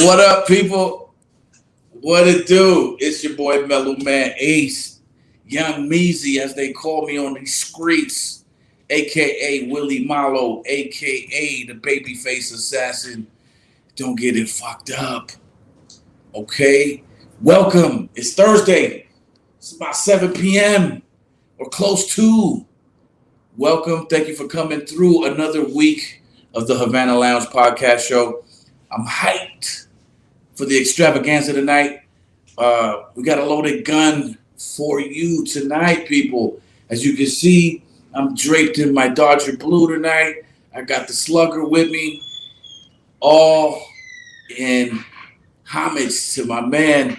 What up, people? What it do? It's your boy Melllow Man Ace, Young Meezy, as they call me on these streets, aka Willie Mallow, aka the babyface assassin. Don't get it fucked up, okay? Welcome. It's Thursday. It's about 7 p.m. or close to. Welcome. Thank you for coming through another week of the Havana Lounge podcast show. I'm hyped for the extravaganza tonight. We got a loaded gun for you tonight, people. As you can see, I'm draped in my Dodger blue tonight. I got the slugger with me, all in homage to my man,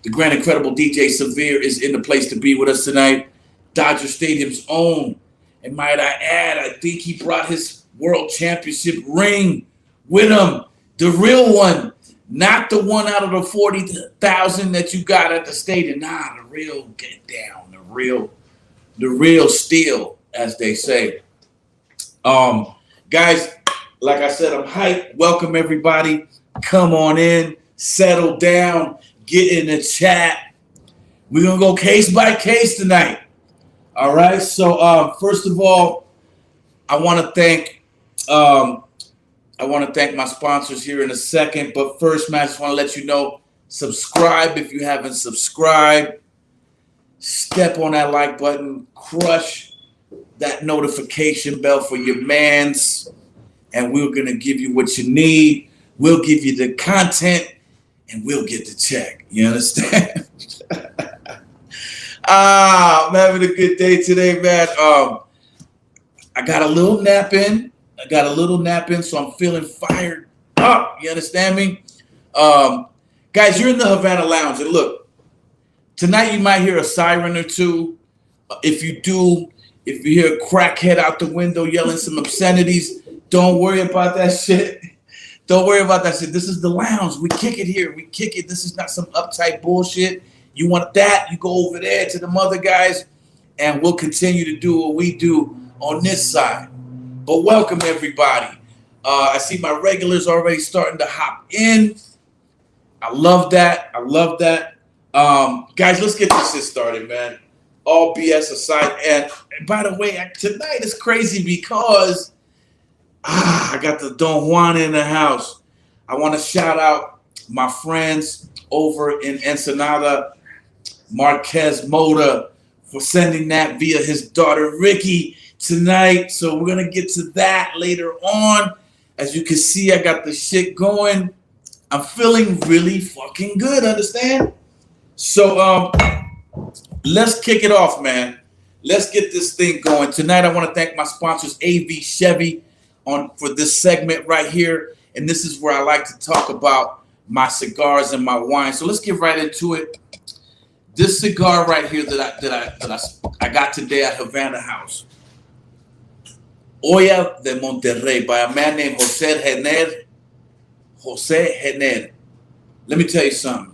the grand incredible DJ Severe is in the place to be with us tonight. Dodger Stadium's own. And might I add, I think he brought his world championship ring with him. The real one, not the one out of the 40,000 that you got at the stadium. Nah, the real get down, the real steel, as they say. Guys, like I said, I'm hyped. Welcome everybody. Come on in, settle down, get in the chat. We're gonna go case by case tonight. All right. So first of all, I want to thank my sponsors here in a second. But first, man, I just want to let you know, subscribe if you haven't subscribed. Step on that like button. Crush that notification bell for your mans. And we're going to give you what you need. We'll give you the content and we'll get the check. You understand? I'm having a good day today, man. I got a little nap in. So I'm feeling fired up. You understand me? Guys, you're in the Havana Lounge. And look, tonight you might hear a siren or two. If you do, if you hear a crackhead out the window yelling some obscenities, don't worry about that shit. Don't worry about that shit. This is the lounge. We kick it here. We kick it. This is not some uptight bullshit. You want that, you go over there to the mother guys, and we'll continue to do what we do on this side. But welcome, everybody. I see my regulars already starting to hop in. I love that. Guys, let's get this shit started, man. All BS aside. And by the way, tonight is crazy because I got the Don Juan in the house. I want to shout out my friends over in Ensenada, Marquez Mota, for sending that via his daughter Rickie tonight. So we're gonna get to that later on. As you can see, I got the shit going. I'm feeling really fucking good, understand? So let's kick it off, man. Let's get this thing going. Tonight I want to thank my sponsors, AV Chevy, for this segment right here. And this is where I like to talk about my cigars and my wine. So let's get right into it. This cigar right here that I got today at Havana House, Olla de Monterrey, by a man named Jose Jenner. Let me tell you something.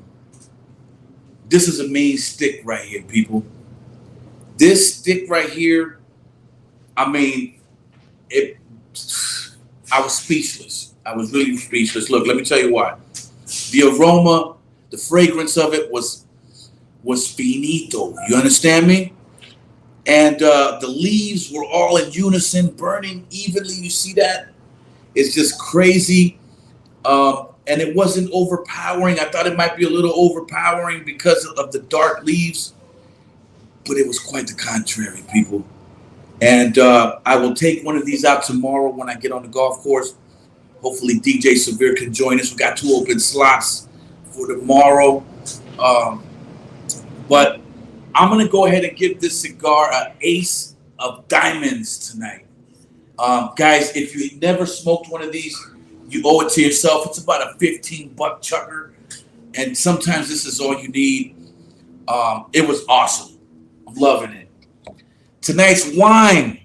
This is a mean stick right here, people. This stick right here, I mean, I was speechless. I was really speechless. Look, let me tell you why. The aroma, the fragrance of it was finito. You understand me? And the leaves were all in unison, burning evenly. You see that? It's just crazy. And it wasn't overpowering. I thought it might be a little overpowering because of the dark leaves, but it was quite the contrary, people. And I will take one of these out tomorrow when I get on the golf course. Hopefully DJ Severe can join us. We got 2 open slots for tomorrow. But I'm going to go ahead and give this cigar an ace of diamonds tonight. Guys, if you never smoked one of these, you owe it to yourself. It's about a $15 chucker. And sometimes this is all you need. It was awesome. I'm loving it. Tonight's wine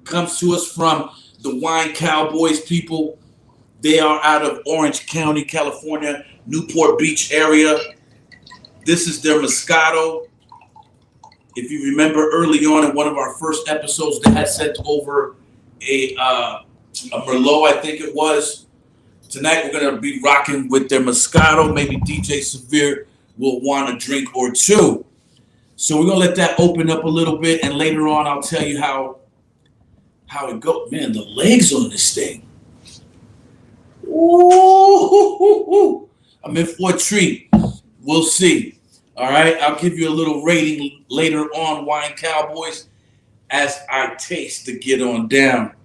comes to us from the Wine Cowboys people. They are out of Orange County, California, Newport Beach area. This is their Moscato. If you remember early on in one of our first episodes, they had sent over a Merlot, I think it was. Tonight we're going to be rocking with their Moscato. Maybe DJ Severe will want a drink or two. So we're going to let that open up a little bit, and later on I'll tell you how it goes. Man, the legs on this thing. Ooh, I'm in for a treat. We'll see. All right, I'll give you a little rating later on, Wine Cowboys, as I taste to get on down.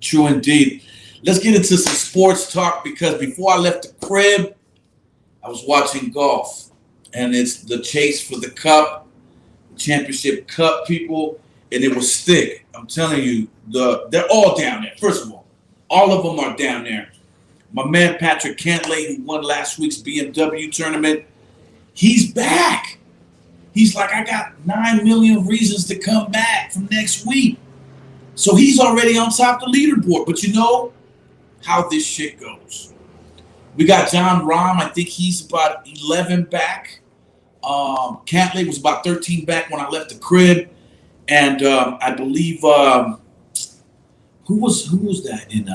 True indeed. Let's get into some sports talk, because before I left the crib, I was watching golf, and it's the chase for the cup. Championship Cup, people, and it was thick. I'm telling you, they're all down there. First of all of them are down there. My man Patrick Cantlay, who won last week's BMW tournament, he's back. He's like, I got 9 million reasons to come back from next week. So he's already on top of the leaderboard. But you know how this shit goes. We got John Rahm. I think he's about 11 back. Cantlay was about 13 back when I left the crib, and I believe who was that in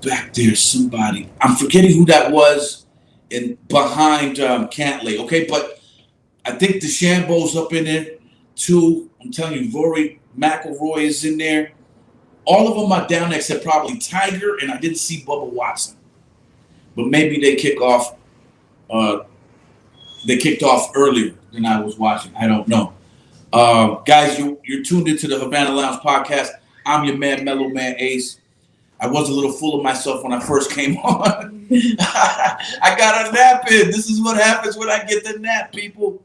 back there? Somebody, I'm forgetting who that was in behind Cantlay. Okay, but I think DeChambeau's up in there too. I'm telling you, Rory McIlroy is in there. All of them are down there except probably Tiger, and I didn't see Bubba Watson, but maybe they kick off. They kicked off earlier than I was watching. I don't know. Guys, you're tuned into the Havana Lounge podcast. I'm your man, Melllow Man Ace. I was a little full of myself when I first came on. I got a nap in. This is what happens when I get the nap, people.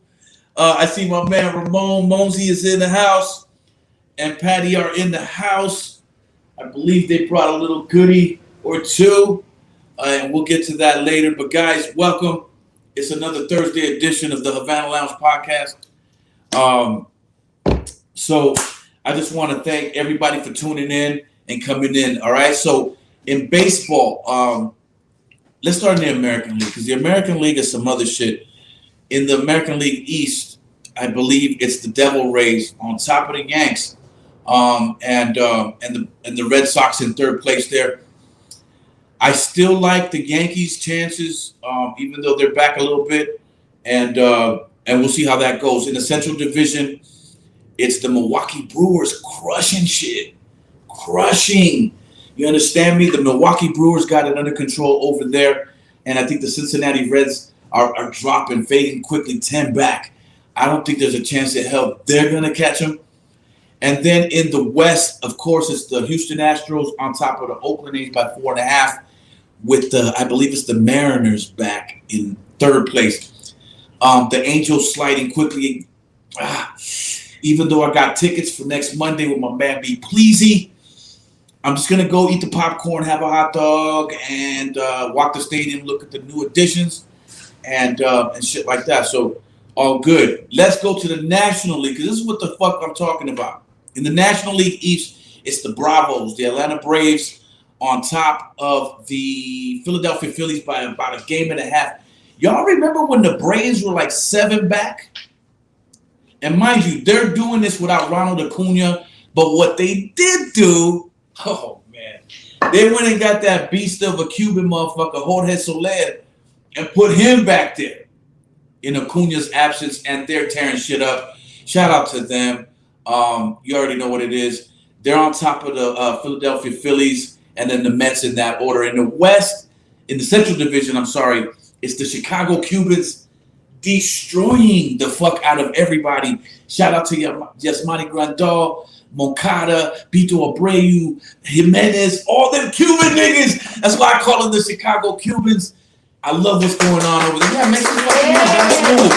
I see my man Ramon Mosey is in the house, and Patty are in the house. I believe they brought a little goodie or two, and we'll get to that later. But guys, welcome. It's another Thursday edition of the Havana Lounge podcast. So I just want to thank everybody for tuning in and coming in. All right. So in baseball, let's start in the American League, because the American League is some other shit. In the American League East, I believe it's the Devil Rays on top of the Yanks, and the Red Sox in third place there. I still like the Yankees' chances, even though they're back a little bit, and we'll see how that goes. In the Central Division, it's the Milwaukee Brewers crushing shit. Crushing. You understand me? The Milwaukee Brewers got it under control over there, and I think the Cincinnati Reds are dropping, fading quickly, 10 back. I don't think there's a chance in hell they're going to catch them. And then in the West, of course, it's the Houston Astros on top of the Oakland A's by 4.5. With I believe it's the Mariners back in third place. The Angels sliding quickly. Even though I got tickets for next Monday with my man B. Pleasy, I'm just gonna go eat the popcorn, have a hot dog, and walk the stadium, look at the new additions, and shit like that. So all good. Let's go to the National League, because this is what the fuck I'm talking about. In the National League East, it's the Bravos, the Atlanta Braves, on top of the Philadelphia Phillies by about a game and a half. Y'all remember when the Braves were like 7 back? And mind you, they're doing this without Ronald Acuna. But what they did do, oh man, they went and got that beast of a Cuban motherfucker, Jorge Soler, and put him back there in Acuna's absence, and they're tearing shit up. Shout out to them. You already know what it is. They're on top of the Philadelphia Phillies, and then the Mets in that order. In the West, in the Central Division, it's the Chicago Cubans destroying the fuck out of everybody. Shout out to Yasmani Grandal, Moncada, Bito Abreu, Jimenez, all them Cuban niggas. That's why I call them the Chicago Cubans. I love what's going on over there. Yeah, make some fucking noise. That's cool.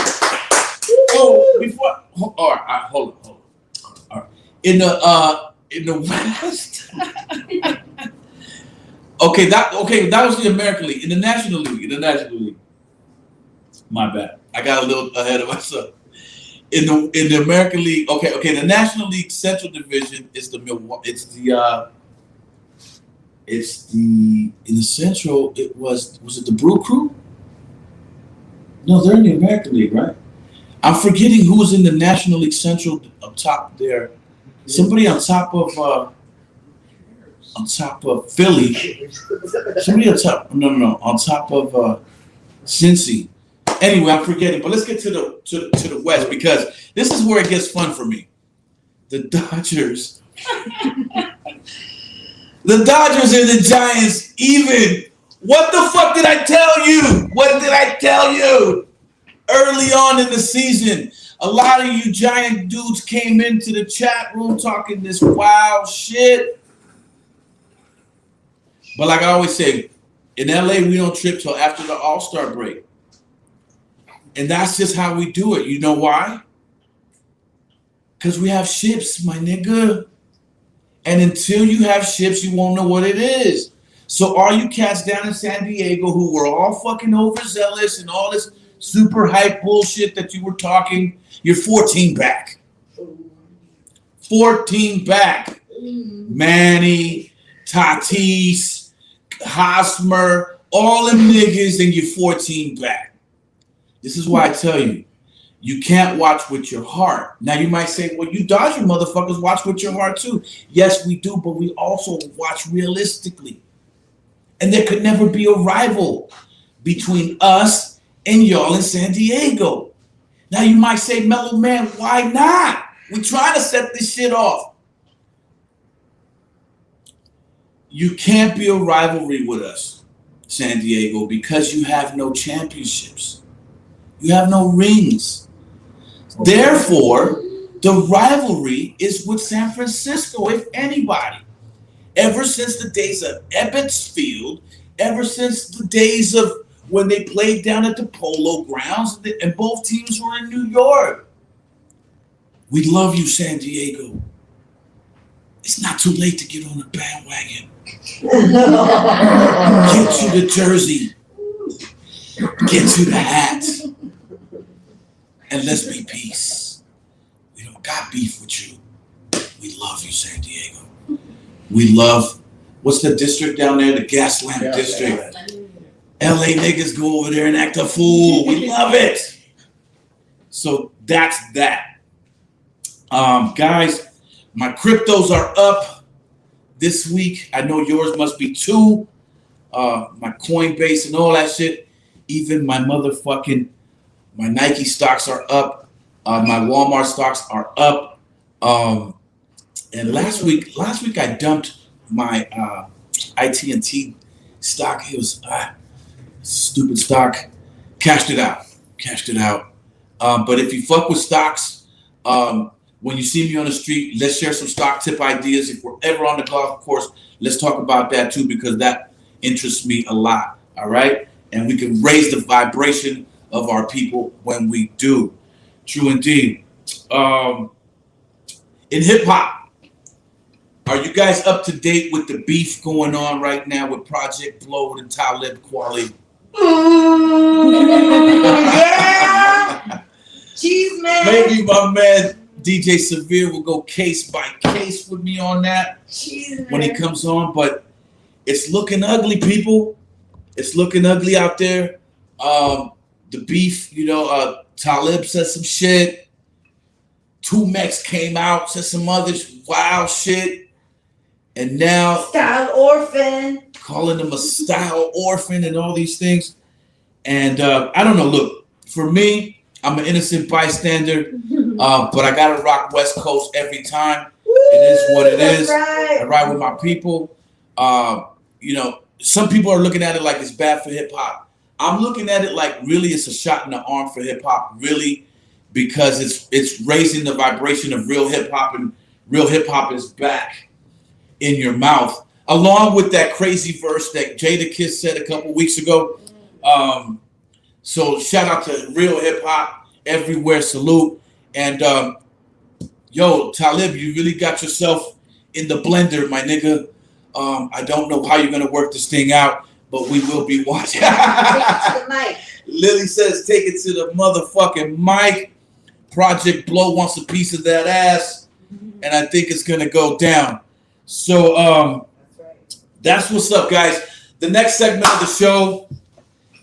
Oh, before, all right, hold on. All right. In the West. Okay, that was the American League. In the National League. My bad. I got a little ahead of myself. In the American League, okay, the National League Central Division is the Milwaukee. In the Central. Was it the Brew Crew? No, they're in the American League, right? I'm forgetting who was in the National League Central up top there. Somebody on top of Philly. Somebody on top. No. On top of Cincy. Anyway, I'm forgetting. But let's get to the West, because this is where it gets fun for me. The Dodgers. The Dodgers and the Giants even. What the fuck did I tell you? What did I tell you? Early on in the season, a lot of you giant dudes came into the chat room talking this wild shit. But like I always say, in LA, we don't trip till after the All-Star break. And that's just how we do it. You know why? Because we have ships, my nigga. And until you have ships, you won't know what it is. So all you cats down in San Diego who were all fucking overzealous and all this super hype bullshit that you were talking, you're 14 back. 14 back. Manny, Tatis, Hosmer, all them niggas, and you're 14 back. This is why I tell you, you can't watch with your heart. Now you might say, well, you Dodger motherfuckers watch with your heart too. Yes, we do, but we also watch realistically. And there could never be a rival between us and y'all in San Diego. Now you might say, Melllow Man, why not? We're trying to set this shit off. You can't be a rivalry with us, San Diego, because you have no championships. You have no rings. Okay. Therefore, the rivalry is with San Francisco, if anybody. Ever since the days of Ebbets Field, ever since the days of when they played down at the Polo Grounds, and both teams were in New York. We love you, San Diego. It's not too late to get on the bandwagon. Get you the jersey. Get you the hat. And let's be peace. We don't got beef with you. We love you, San Diego. We love, what's the district down there? The Gaslamp District. LA niggas go over there and act a fool. We love it. So that's that. Guys, my cryptos are up this week. I know yours must be too. My Coinbase and all that shit. Even my Nike stocks are up. My Walmart stocks are up. And last week I dumped my IT&T stock. It was stupid stock. Cashed it out. But if you fuck with stocks, when you see me on the street, let's share some stock tip ideas. If we're ever on the golf course, let's talk about that too, because that interests me a lot. All right? And we can raise the vibration of our people when we do. True indeed. In hip hop, are you guys up to date with the beef going on right now with Project Blowed and Talib Kweli? Yeah. Cheese man. Maybe my man DJ Severe will go case by case with me on that when he comes on. But it's looking ugly, people. It's looking ugly out there. The beef, Talib said some shit. 2Mex came out, said some other wild shit. And now Style Orphan. Calling him a style orphan and all these things. And I don't know, look, for me, I'm an innocent bystander, but I gotta rock West Coast every time. It is what it is. Right. I ride with my people. Some people are looking at it like it's bad for hip hop. I'm looking at it like really it's a shot in the arm for hip hop, really, because it's raising the vibration of real hip hop, and real hip hop is back in your mouth, along with that crazy verse that Jada Kiss said a couple weeks ago. So shout out to real hip hop everywhere, salute. And yo, Talib, you really got yourself in the blender, my nigga. I don't know how you're gonna work this thing out, but we will be watching. Take it to the mic. Lily says, take it to the motherfucking mic. Project Blow wants a piece of that ass, and I think it's gonna go down. So that's what's up, guys. The next segment of the show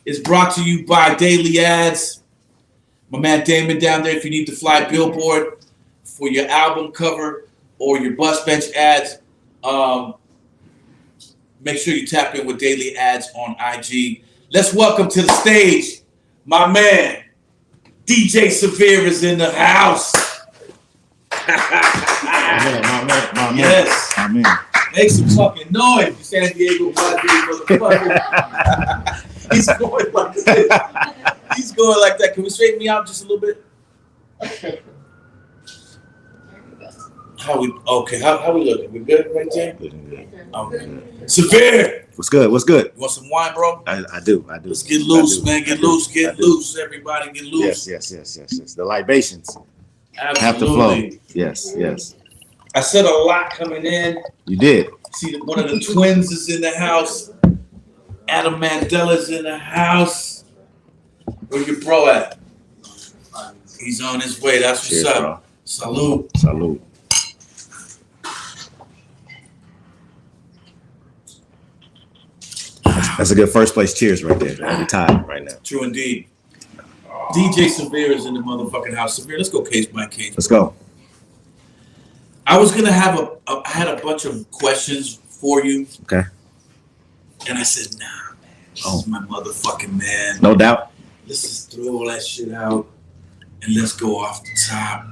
is brought to you by Daily Ads. My man Damon down there, if you need to fly billboard for your album cover or your bus bench ads, make sure you tap in with Daily Ads on IG. Let's welcome to the stage my man, DJ Severe is in the house. My man. Yes. My man. Make some fucking noise, you San Diego motherfucker. He's going like this. He's going like that. Can we straighten me out just a little bit? How we looking? We good right there? Good. Severe. What's good? What's good? You want some wine, bro? I do. Let's get loose, man. Get loose, everybody. Get loose. Yes. The libations Absolutely. have to flow. Yes. I said a lot coming in. You did. See, one of the twins is in the house. Adam Mandela's in the house. Where your bro at? He's on his way. That's what's Cheers, up. bro. Salute. That's a good first place cheers right there. Every time right now. True indeed. DJ Severe is in the motherfucking house. Severe, let's go case by case. Let's go. I was gonna have I had a bunch of questions for you. Okay. And I said, nah, man, this is my motherfucking man. No doubt. Let's just throw all that shit out and let's go off the top.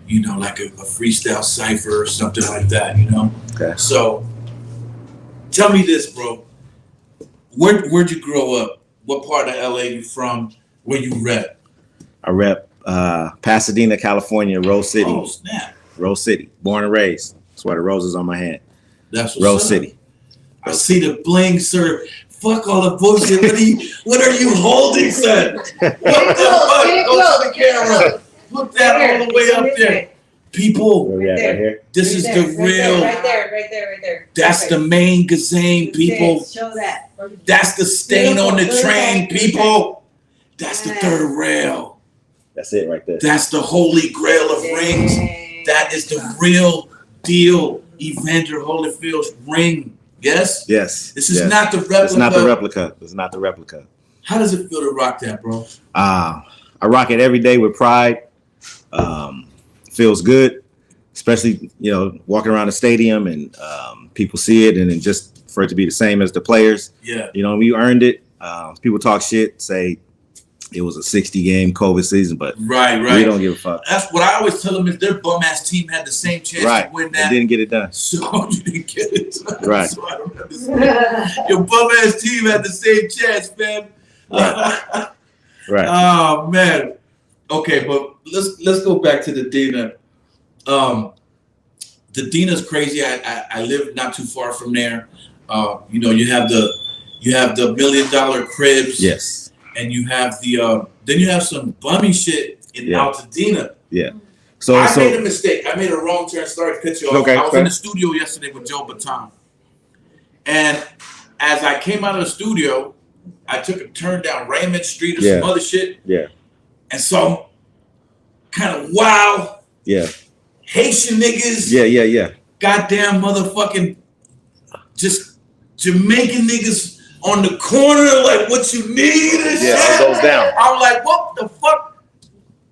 You know, like a freestyle cipher or something like that, you know? Okay. So tell me this, bro. Where'd you grow up? What part of LA you from? Where you rep? I rep Pasadena, California, Rose City. Oh, snap. Rose City. Born and raised. That's why the roses on my hand. That's what's Rose up. City. I see the bling, sir. Fuck all the bullshit. What are you holding, son? What the fuck? Go to the camera. Put that all the way up there. People, Where we at? Right here? this is the real. Right there. That's the main gazane, people. Show that. That's the stain on the train, people. That's the third rail. That's it right there. That's the holy grail of rings. That is the real deal Evander Holyfield's ring. Yes? Yes. This is not the replica. It's not the replica. It's not the replica. How does it feel to rock that, bro? I rock it every day with pride. Feels good, especially, you know, walking around the stadium and people see it, and then just for it to be the same as the players. Yeah. You know, we earned it. People talk shit, say it was a 60-game COVID season, but Right. we don't give a fuck. That's what I always tell them is their bum ass team had the same chance to win that. They didn't get it done. So you didn't get it. Right. So I don't understand. Your bum ass team had the same chance, man. Right. Oh man. Okay, but let's go back to the Dina. The Dina's crazy. I live not too far from there. You know, you have the $1 million cribs. Yes. And you have the then you have some bummy shit in Altadena. Yeah. I made a mistake. I made a wrong turn. Sorry to cut you off. Okay, I was in the studio yesterday with Joe Baton. And as I came out of the studio, I took a turn down Raymond Street or some other shit. Yeah. And saw kind of wild Haitian niggas. Yeah. Goddamn motherfucking just Jamaican niggas on the corner, like what you need and shit. It goes down. I'm like, what the fuck?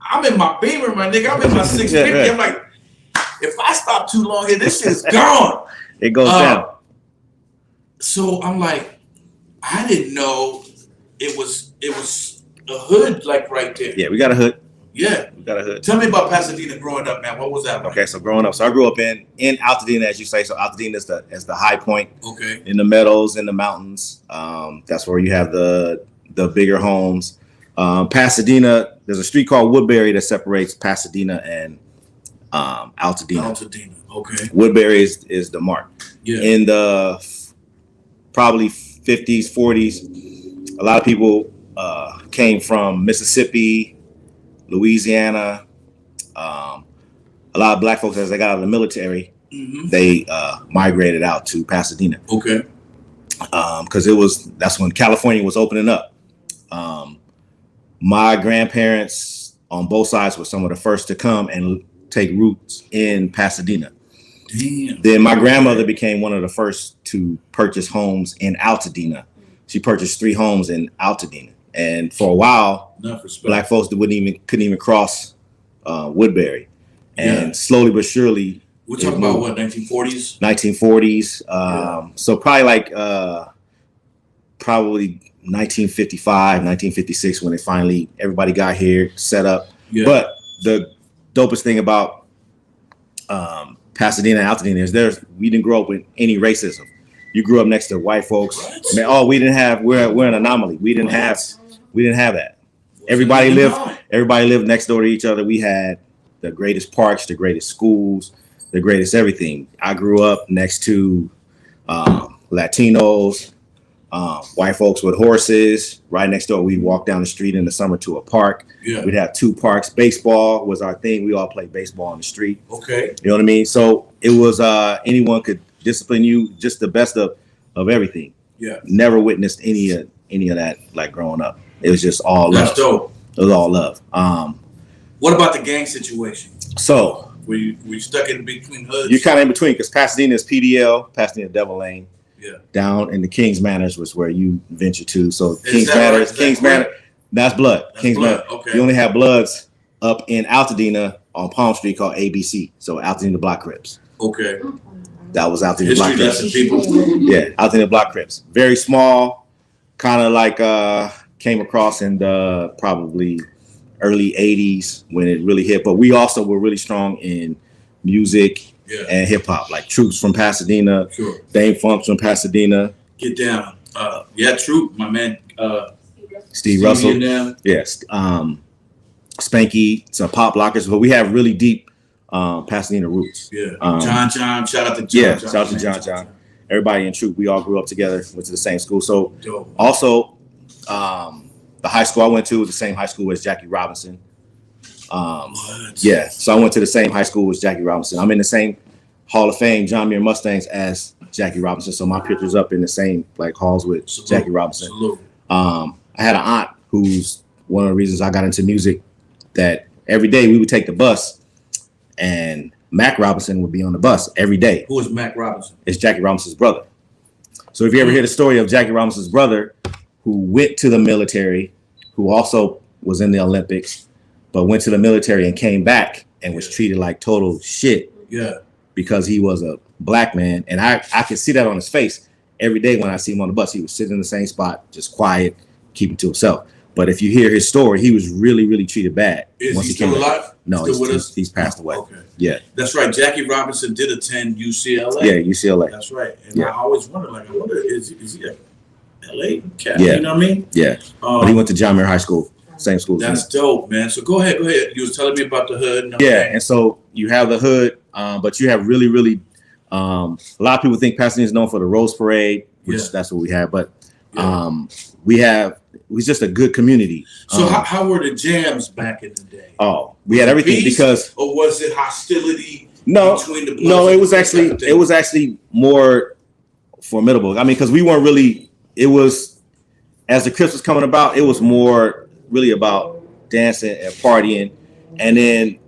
I'm in my Beamer, my nigga. I'm in my 650. I'm like, if I stop too long here, this shit's gone. It goes down. So I'm like, I didn't know it was a hood like right there. Yeah, we got a hood. Yeah. We got a hood. Tell me about Pasadena growing up, man. What was that like? Okay, so growing up, I grew up in Altadena, as you say. So Altadena is the high point. Okay. In the meadows, in the mountains. That's where you have the the bigger homes. Pasadena, there's a street called Woodbury that separates Pasadena and Altadena. Altadena, okay. Woodbury is the mark. Yeah. In the probably 50s, 40s, a lot of people came from Mississippi, Louisiana. A lot of black folks, as they got out of the military, they migrated out to Pasadena. Okay. Because that's when California was opening up. My grandparents on both sides were some of the first to come and take roots in Pasadena. Damn. Then my grandmother became one of the first to purchase homes in Altadena. She purchased 3 homes in Altadena, and for a while, black folks couldn't even cross Woodbury. And slowly but surely, we're talking about what, 1940s? 1940s. So probably like probably 1955, 1956 when everybody got here, set up. Yeah. But the dopest thing about Pasadena and Altadena is we didn't grow up with any racism. You grew up next to white folks. Man, we didn't have. We're an anomaly. We didn't have that. Everybody lived next door to each other. We had the greatest parks, the greatest schools, the greatest everything. I grew up next to Latinos, white folks with horses. Right next door, we'd walk down the street in the summer to a park. Yeah. We'd have 2 parks. Baseball was our thing. We all played baseball on the street. Okay. You know what I mean? So it was anyone could discipline you, just the best of everything. Yeah. Never witnessed any of that like growing up. It was just all love. That's dope. It was all love. What about the gang situation? So were you stuck in between hoods? You're kind of in between because Pasadena is PDL, Pasadena Devil Lane. Yeah. Down in the Kings Manors was where you venture to. So Kings Manor, that's blood. Kings Manor. Okay. You only have bloods up in Altadena on Palm Street called ABC. So Altadena Block Crips. Okay. That was Altadena Block Crips. People. Yeah, Altadena Block Crips. Very small, kind of like came across in the probably early 80s when it really hit. But we also were really strong in music. Yeah. And hip hop, like Troops from Pasadena, sure. Dame Funk's from Pasadena. Get down. Troop, my man. Steve Russell. Yes. Spanky, some pop lockers, but we have really deep Pasadena roots. Yeah. John, shout out to John. Yeah, shout out to John. Everybody in Troop, we all grew up together, went to the same school. So also, the high school I went to was the same high school as Jackie Robinson. Yeah, so I went to the same high school as Jackie Robinson. I'm in the same Hall of Fame John Muir Mustangs as Jackie Robinson, so my picture's up in the same like halls with Jackie Robinson. I had an aunt who's one of the reasons I got into music. That every day we would take the bus, and Mac Robinson would be on the bus every day. Who is Mac Robinson? It's Jackie Robinson's brother. So if you ever hear the story of Jackie Robinson's brother, who went to the military, who also was in the Olympics, but went to the military and came back and was treated like total shit. Yeah. Because he was a black man. And I could see that on his face every day when I see him on the bus. He was sitting in the same spot, just quiet, keeping to himself. But if you hear his story, he was really, really treated bad. Is he still alive? No, he's passed away. Okay. Yeah. That's right. Jackie Robinson did attend UCLA. Yeah, UCLA. That's right. And I always wondered, is he a LA cat? Yeah. You know what I mean? Yeah. But he went to John Muir High School. Same school. That's dope, man. So go ahead. You was telling me about the hood. And so you have the hood, but you have really, really, a lot of people think Pasadena is known for the Rose Parade, which that's what we have. But it was just a good community. So how were the jams back in the day? Oh, we had everything because. Or was it hostility between the bloods? No, it was actually more formidable. I mean, because we weren't really. It was as the Crips was coming about. It was more. Really about dancing and partying, and then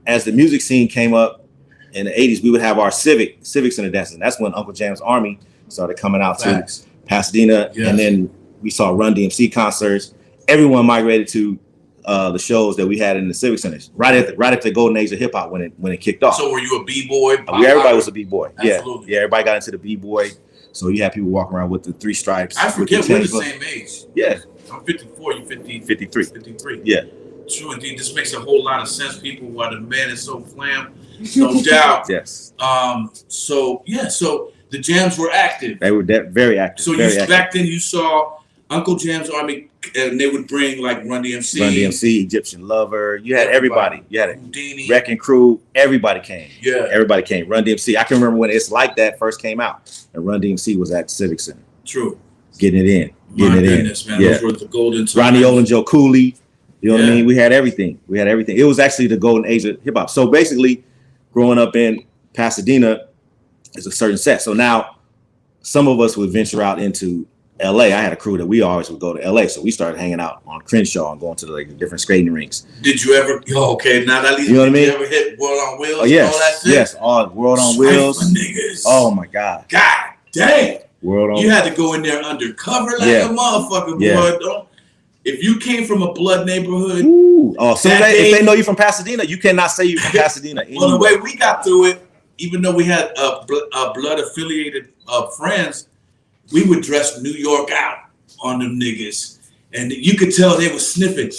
as the music scene came up in the 80s, we would have our civics in the dancing. That's when Uncle Jam's Army started coming out to Pasadena, and then we saw Run DMC concerts. Everyone migrated to the shows that we had in the civic centers right at the golden age of hip hop when it kicked off. So were you a b-boy? Everybody was a b-boy. Absolutely. Yeah, everybody got into the b-boy. So you had people walking around with the 3 stripes. I forget we're the same age. Yeah. I'm 54, you 50, 53. 53. Yeah. True indeed. This makes a whole lot of sense, people, why the man is so flam. No doubt. Yes. So the jams were active. They were very active. So back then you saw Uncle Jam's Army, and they would bring like Run DMC. Run DMC, Egyptian Lover. You had everybody. You had Houdini. Wrecking Crew. Everybody came. Yeah. Everybody came. Run DMC. I can remember when It's Like That first came out, and Run DMC was at Civic Center. True. Getting it in. My goodness, man. Yeah. Those were the golden times. Ronnie Ole and Joe Cooley. You know what I mean? We had everything. We had everything. It was actually the golden age of hip hop. So basically, growing up in Pasadena is a certain set. So now some of us would venture out into LA. I had a crew that we always would go to LA. So we started hanging out on Crenshaw and going to like the different skating rinks. Did you ever, okay, now that you know what I mean? Did you ever hit World on Wheels? Oh, yes. All that shit? Yes. All World on Wheels. Niggas. Oh my God. God damn. World on You had to go in there undercover like a motherfucker, boy. Don't. If you came from a blood neighborhood, so if they know you from Pasadena, you cannot say you from Pasadena. Well, the way we got through it, even though we had blood affiliated friends, we would dress New York out on them niggas, and you could tell they were sniffing.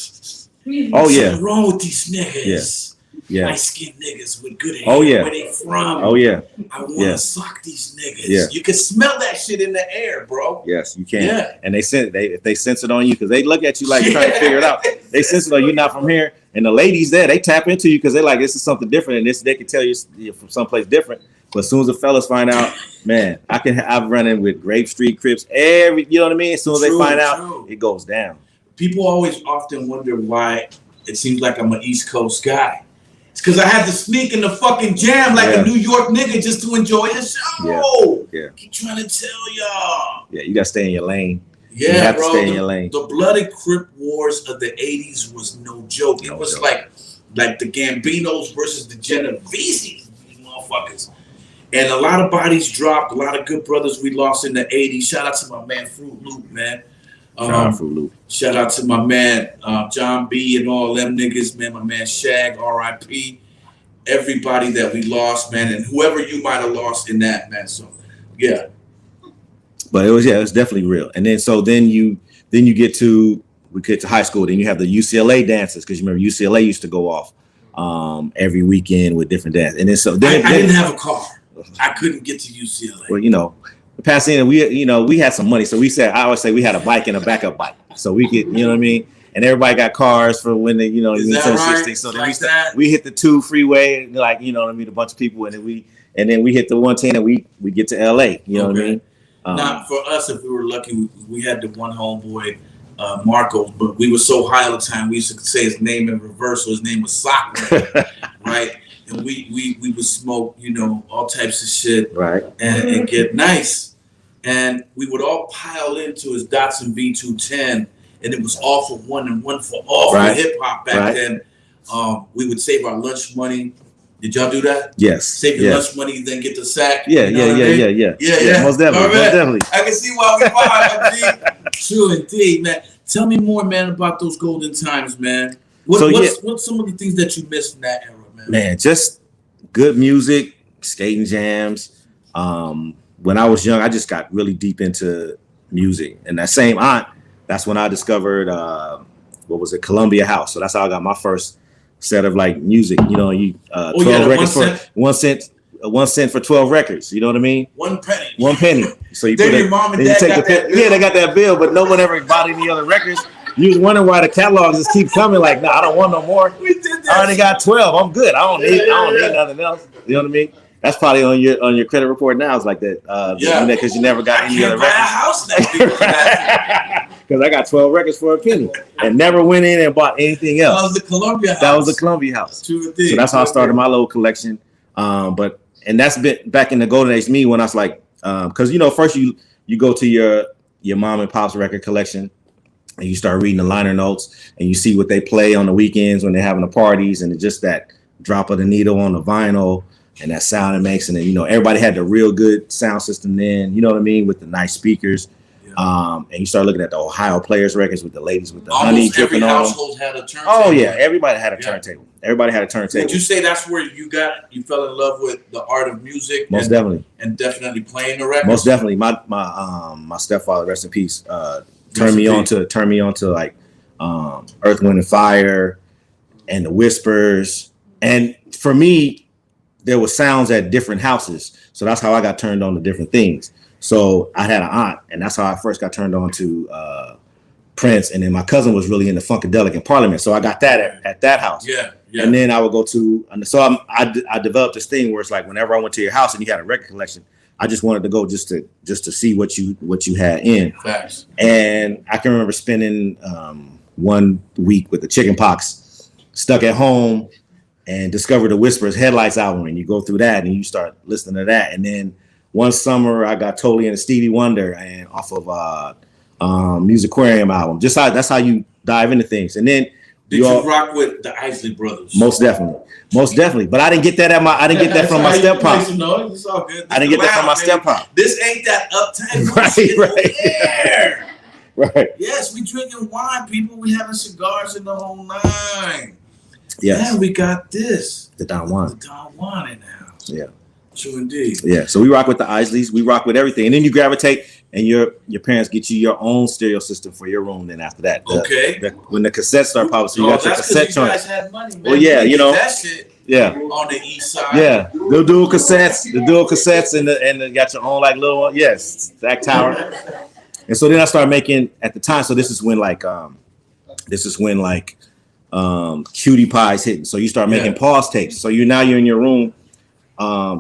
Oh yeah, what's wrong with these niggas? Yeah. Light skinned niggas with good hair. Oh yeah. Where they from? Oh yeah. I want to suck these niggas. Yeah. You can smell that shit in the air, bro. Yes, you can. Yeah. And if they sense it on you, because they look at you like trying to figure it out. They sense it on you not from here. And the ladies there, they tap into you because they're like, this is something different, and they can tell you're from someplace different. But as soon as the fellas find out, man, I've run in with Grape Street Crips, you know what I mean? As soon as they find out, it goes down. People often wonder why it seems like I'm an East Coast guy. It's because I had to sneak in the fucking jam like a New York nigga just to enjoy the show. Yeah. Keep trying to tell y'all. Yeah, you got to stay in your lane. Yeah, you have bro. to stay in your lane. The Bloody Crip Wars of the 80s was no joke. It was like the Gambinos versus the Genoveses, these motherfuckers. And a lot of bodies dropped, a lot of good brothers we lost in the 80s. Shout out to my man Fruit Loop, man. Shout out to my man John B and all them niggas, man. My man Shag, R.I.P. Everybody that we lost, man, and whoever you might have lost in that, man. So, yeah. But it was definitely real. And then you get to high school. Then you have the UCLA dances, because you remember UCLA used to go off every weekend with different dances. And then I didn't have a car. I couldn't get to UCLA. Well, Pasadena, we had some money, so I always say we had a bike and a backup bike, so we could, you know what I mean. And everybody got cars for when they, Is that right? So like we hit the 2 freeway, like, you know what I mean, a bunch of people, and then we hit the 110, and we get to LA. You know what I mean. Now, for us, if we were lucky, we had the one homeboy, Marcos, but we were so high all the time, we used to say his name in reverse, so his name was Sockman, right? And we would smoke, all types of shit, right? And get nice. And we would all pile into his Datsun V210, and it was all for one and one for all for hip hop back then. We would save our lunch money. Did y'all do that? Yes. Save your lunch money, then get the sack. Yeah. Most definitely. I can see why we vibe. True indeed, man. Tell me more, man, about those golden times, man. What's some of the things that you missed in that era, man? Man, just good music, skating jams. When I was young, I just got really deep into music. And that same aunt, that's when I discovered, Columbia House. So that's how I got my first set of like music. 12 records for 1 cent. 1 cent for 12 records. You know what I mean? 1 penny. 1 penny. So you your mom and dad got that bill. Yeah, they got that bill, but no one ever bought any other records. You was wondering why the catalogs just keep coming. Like, I don't want no more. We did that. I already got 12. I'm good. I don't need nothing else. You know what I mean? That's probably on your credit report now. It's like that. Because you never got any other records. I house now. Because I got 12 records for a penny and never went in and bought anything else. That was the Columbia House. That was the Columbia House. True indeed. So that's how I started my little collection. And that's been back in the golden age. Me when I was like, because first you go to your mom and pop's record collection, and you start reading the liner notes, and you see what they play on the weekends when they're having the parties, and it's just that drop of the needle on the vinyl. And that sound it makes, and then everybody had the real good sound system then, you know what I mean, with the nice speakers. And you start looking at the Ohio Players records with the ladies with the honey dripping on. Every household had a turntable. Oh yeah, everybody had a turntable. Everybody had a turntable. Would you say that's where you fell in love with the art of music? Most definitely. And definitely playing the records. Most definitely. My stepfather, rest in peace, turned me on to like Earth, Wind and Fire and the Whispers. And for me, there were sounds at different houses. So that's how I got turned on to different things. So I had an aunt, and that's how I first got turned on to Prince, and then my cousin was really into Funkadelic and Parliament, so I got that at that house. Yeah. And then I would go to, I developed this thing where it's like whenever I went to your house and you had a record collection, I just wanted to go just to see what you had in. Facts. And I can remember spending 1 week with the chicken pox, stuck at home, and discovered the Whispers Headlights album, and you go through that and you start listening to that. And then one summer I got totally into Stevie Wonder and off of Musicarium album. That's how you dive into things. And then did you rock with the Isley Brothers? Most definitely. But I didn't get that from my step pop. No, it's all good. I didn't get that from my step pop. This ain't that uptight. Right. Right. Yes, we drinking wine, people. We having cigars in the whole nine. Yes. Yeah, we got this. The Don Juan. The Don Juan in the house. Yeah. True indeed. Yeah. So we rock with the Isleys. We rock with everything. And then you gravitate and your parents get you your own stereo system for your room. Then after that. When the cassettes start popping, so you got your cassette joint. Guys had money, man. Well, yeah, you know. That shit. Yeah. On the east side. Yeah. The dual cassettes, and you got your own like little one. Yes. Stack tower. And so then I started making at the time. So this is when Cutie Pie's hitting. So you start making pause tapes. So you're in your room.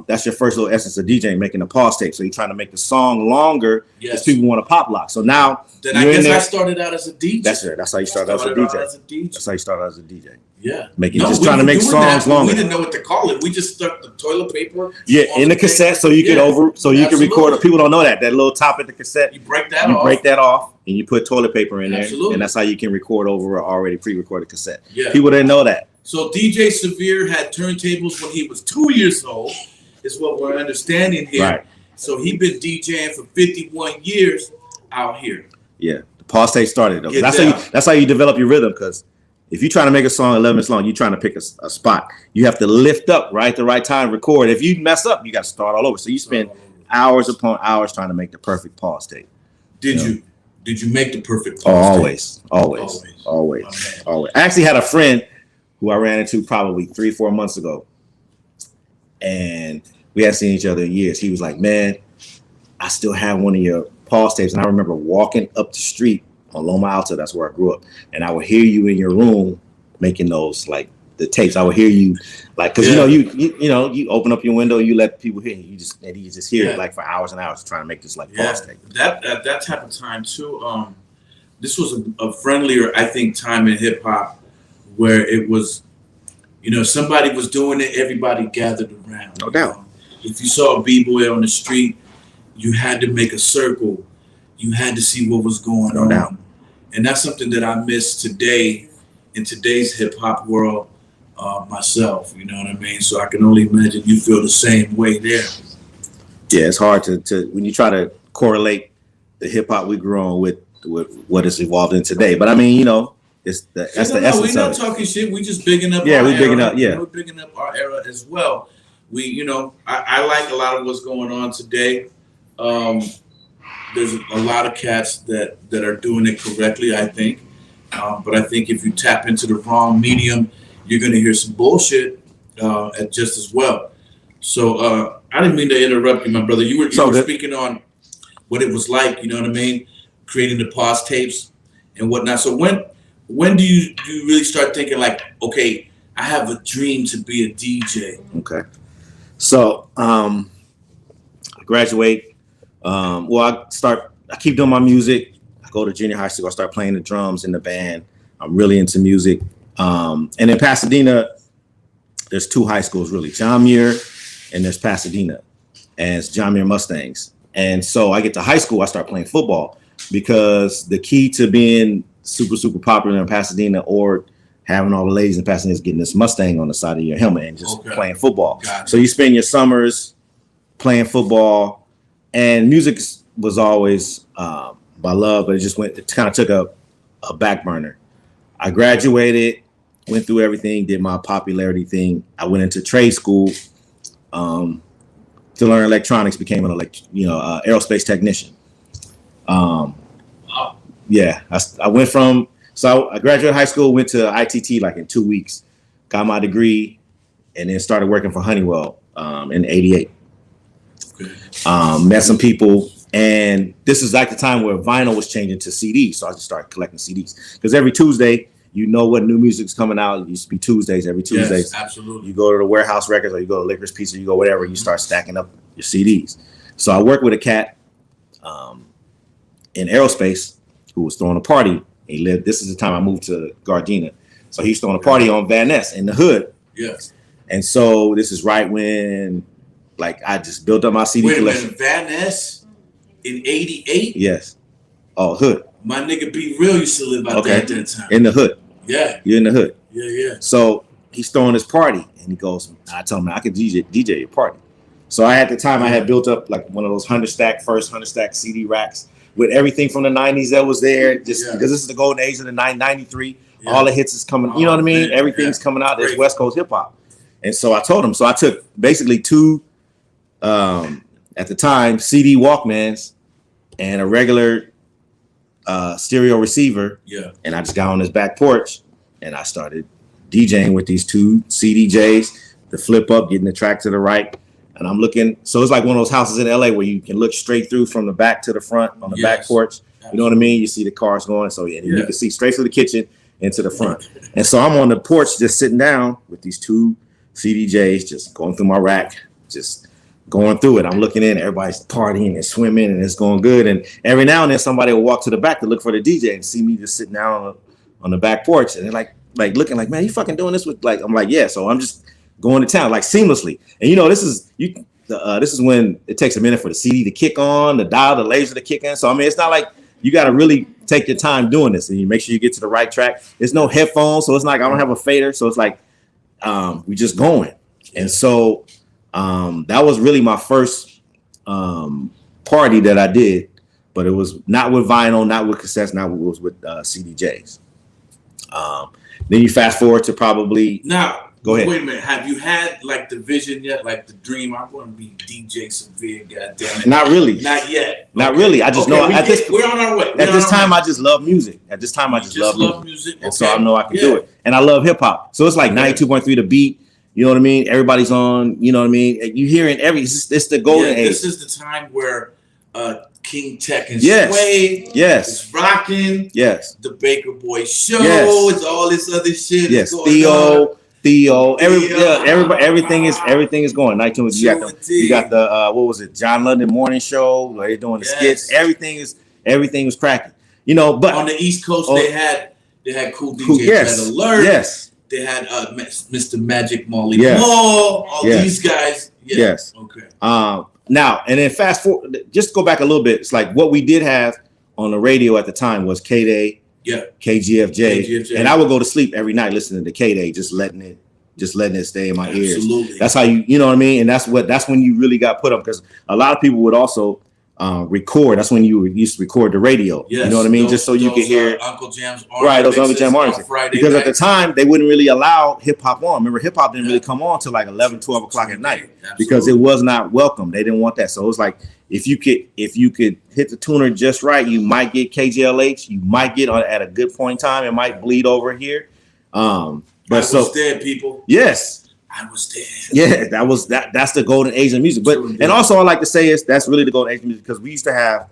That's your first little essence of DJing, making a pause tape. So you're trying to make the song longer because people want to pop lock. So now then I guess I started out as a DJ. That's it. That's how you started out as a DJ. That's how you started out as a DJ. Yeah. Trying to make songs longer. We didn't know what to call it. We just stuck the toilet paper. Yeah, in the cassette so you can record. People don't know that little top of the cassette. You break that off and you put toilet paper in there. Absolutely. And that's how you can record over an already pre-recorded cassette. Yeah. People didn't know that. So DJ Severe had turntables when he was 2 years old, is what we're understanding here. Right. So he been DJing for 51 years out here. Yeah. The pause tape started though. That's how you develop your rhythm, because if you're trying to make a song 11 minutes long, you're trying to pick a spot. You have to lift up right at the right time, record. If you mess up, you got to start all over. So you spend hours upon hours trying to make the perfect pause tape. Did you make the perfect pause tape? Always. I actually had a friend who I ran into probably 3-4 months ago, and we hadn't seen each other in years. He was like, man, I still have one of your pause tapes. And I remember walking up the street on Loma Alta, that's where I grew up, and I would hear you in your room making those, like, the tapes. I would hear you, like, because you open up your window, you let people hear you, you just hear it like for hours and hours trying to make this like pause tape. That type of time too. This was a friendlier, I think, time in hip hop where it was, somebody was doing it, everybody gathered around. No doubt. If you saw a b-boy on the street, you had to make a circle. You had to see what was going on. Doubt. And that's something that I miss today in today's hip hop world myself. You know what I mean? So I can only imagine you feel the same way there. Yeah, it's hard to when you try to correlate the hip hop we grew on with what it's evolved in today. But I mean, that's the essence of it. We're not talking shit. We just bigging up. Yeah, we're bigging up. Yeah, we're bigging up our era as well. We, I like a lot of what's going on today. There's a lot of cats that are doing it correctly, I think. But I think if you tap into the wrong medium, you're going to hear some bullshit just as well. So I didn't mean to interrupt you, my brother. You were speaking on what it was like, you know what I mean? Creating the pause tapes and whatnot. So when do you really start thinking like, okay, I have a dream to be a DJ? Okay. So I graduate. I keep doing my music. I go to junior high school. I start playing the drums in the band. I'm really into music. And in Pasadena, there's 2 high schools really, John Muir and there's Pasadena, and it's John Muir Mustangs. And so I get to high school, I start playing football, because the key to being super, super popular in Pasadena or having all the ladies in Pasadena is getting this Mustang on the side of your helmet and just playing football. So you spend your summers playing football, and music was always my love, but it kind of took a back burner. I graduated, went through everything, did my popularity thing. I went into trade school to learn electronics, became an aerospace technician. Yeah, I graduated high school, went to ITT like in 2 weeks, got my degree, and then started working for Honeywell in '88. Met some people, And this is like the time where vinyl was changing to CDs. So I just started collecting CDs. Because every Tuesday, you know what new music's coming out. It used to be Tuesdays, every Tuesdays. Yes, absolutely. You go to the Warehouse Records or you go to Licorice Pizza, you go whatever, you start stacking up your CDs. So I worked with a cat in aerospace who was throwing a party. This is the time I moved to Gardena. So he's throwing a party on Van Ness in the hood. Yes. And so this is right when like I just built up my CD collection. Wait a minute, Van Ness in 88? Yes. Oh, hood. My nigga Be Real used to live out there at that time. In the hood. Yeah. You're in the hood. Yeah. So he's throwing his party and he goes, I tell him I could DJ your party. So I at the time I had built up like one of those 100 stack CD racks with everything from the 90s that was there, just because this is the golden age of the 93. Yeah. All the hits is coming, you know what I mean? Man, everything's coming out. There's West Coast hip hop. And so I told him, so I took basically two, at the time, CD Walkmans and a regular stereo receiver. Yeah. And I just got on his back porch and I started DJing with these two CDJs, the flip up, getting the track to the right. And I'm looking, so it's like one of those houses in LA where you can look straight through from the back to the front on the back porch. You know what I mean? You see the cars going. So you can see straight through the kitchen into the front. And so I'm on the porch just sitting down with these two CDJs, just going through my rack, just going through it. I'm looking in, everybody's partying and swimming and it's going good. And every now and then somebody will walk to the back to look for the DJ and see me just sitting down on the back porch. And they're like looking like, man, you fucking doing this with I'm like, yeah. So I'm just going to town like seamlessly. And you know, this is when it takes a minute for the CD to kick on, the dial, the laser to kick in. So I mean, it's not like you got to really take your time doing this, and you make sure you get to the right track. There's no headphones, so it's like I don't have a fader, so it's like we just going. And so that was really my first party that I did, but it was not with vinyl, not with cassettes, it was with CDJs. Then you fast forward to probably now. Go ahead. Wait a minute. Have you had like the vision yet? Like the dream? I want to be DJ Severe. Goddamn it. Not really. Not yet. Not really. I just know we're on our way. At this time, I just love music. At this time, I just love music. And so I know I can do it. And I love hip hop. So it's like 92.3 the beat. You know what I mean? Everybody's on. You know what I mean? You hearing it's the golden age. This is the time where King Tech and Sway. Yes. It's rocking. Yes. The Baker Boy Show. Yes. It's all this other shit. Yes. Theo, everything is going. Night tunes. You got the what was it? John London Morning Show. Where they're doing the skits. Everything was cracking. You know, but on the East Coast they had cool DJs. Red Alert. Yes. They had Mr. Magic Molly Mall. All these guys. Yeah. Yes. Okay. Now and then fast forward. Just go back a little bit. It's like what we did have on the radio at the time was K-Day. Yeah, KGFJ, and I would go to sleep every night listening to K-Day, just letting it stay in my ears. That's how you know what I mean, and that's when you really got put up, because a lot of people would also record. That's when you used to record the radio. Yes, you know what I mean, just so you could hear Uncle Jam's those Uncle Jam artists. Because at the time they wouldn't really allow hip hop on. Remember, hip hop didn't really come on till like 11, 12 o'clock at night because it was not welcome. They didn't want that, so it was like. If you could hit the tuner just right, you might get KJLH. You might get at a good point in time. It might bleed over here. But I was there, people. Yes, I was there. Yeah, that's the golden age of music. But and also I like to say is that's really the golden age of music, because we used to have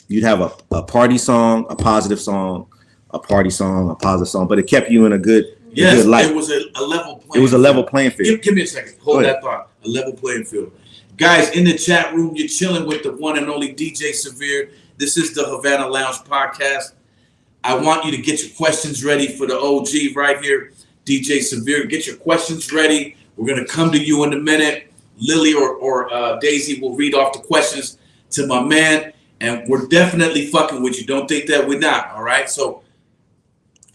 you'd have a party song, a positive song, a party song, a positive song, but it kept you in a good light. It was a level playing. It was a level playing field. Give me a second. Hold that thought. A level playing field. Guys, in the chat room, you're chilling with the one and only DJ Severe. This is the Havana Lounge podcast. I want you to get your questions ready for the OG right here, DJ Severe. Get your questions ready. We're going to come to you in a minute. Lily or Dayzee will read off the questions to my man, and we're definitely fucking with you. Don't think that we're not, all right? So,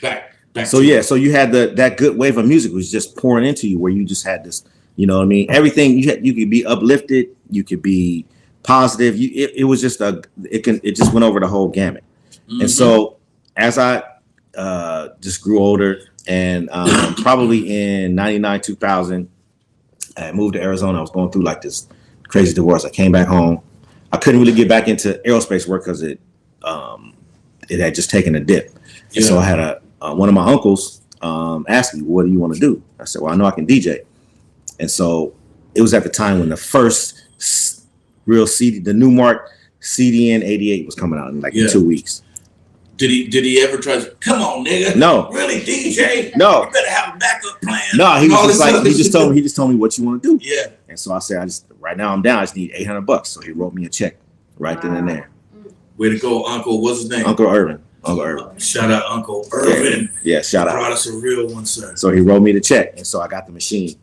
back. So you had that good wave of music was just pouring into you, where you just had this. You know what I mean? Everything you could be uplifted, you could be positive. It was just it just went over the whole gamut. Mm-hmm. And so as I just grew older, and probably in 99, 2000, I moved to Arizona. I was going through like this crazy divorce. I came back home. I couldn't really get back into aerospace work because it had just taken a dip. And so I had one of my uncles ask me, "What do you want to do?" I said, "Well, I know I can DJ." And so it was at the time when the first real CD, the Newmark CDN 88 was coming out in like 2 weeks. Did he ever try to, come on, nigga? No. Really, DJ? No. You better have a backup plan. No, he was just like, he just told me what you want to do. Yeah. And so I said, right now I'm down. I just need $800. So he wrote me a check right then and there. Way to go, Uncle. What's his name? Uncle Irvin. Uncle Irvin. Shout out Uncle Irvin. Yeah, shout out. Brought us a real one, sir. So he wrote me the check. And so I got the machine.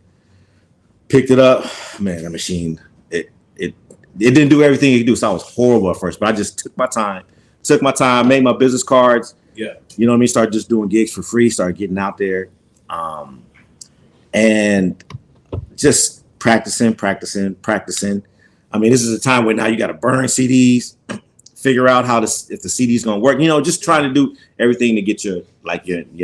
Picked it up. Man, the machine, it didn't do everything it could do. So I was horrible at first, but I just took my time, made my business cards. Yeah. You know what I mean? Started just doing gigs for free, started getting out there. And just practicing. I mean, this is a time where now you got to burn CDs, figure out if the CD is going to work, you know, just trying to do everything to get your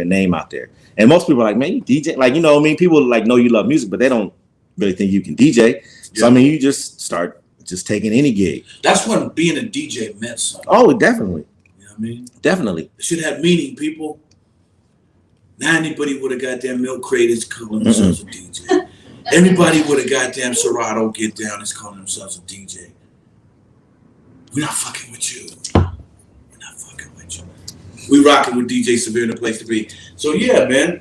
name out there. And most people are like, man, you DJ, like, you know what I mean? People like know you love music, but they don't really think you can DJ. So, I mean, you just start just taking any gig. That's what being a DJ meant, son. Oh, definitely. You know what I mean? Definitely. It should have meaning, people. Not anybody would have goddamn milk craters calling themselves a DJ. Everybody would have goddamn Serato get down is calling themselves a DJ. We're not fucking with you. We're not fucking with you. We rocking with DJ Severe in the place to be. So yeah, man.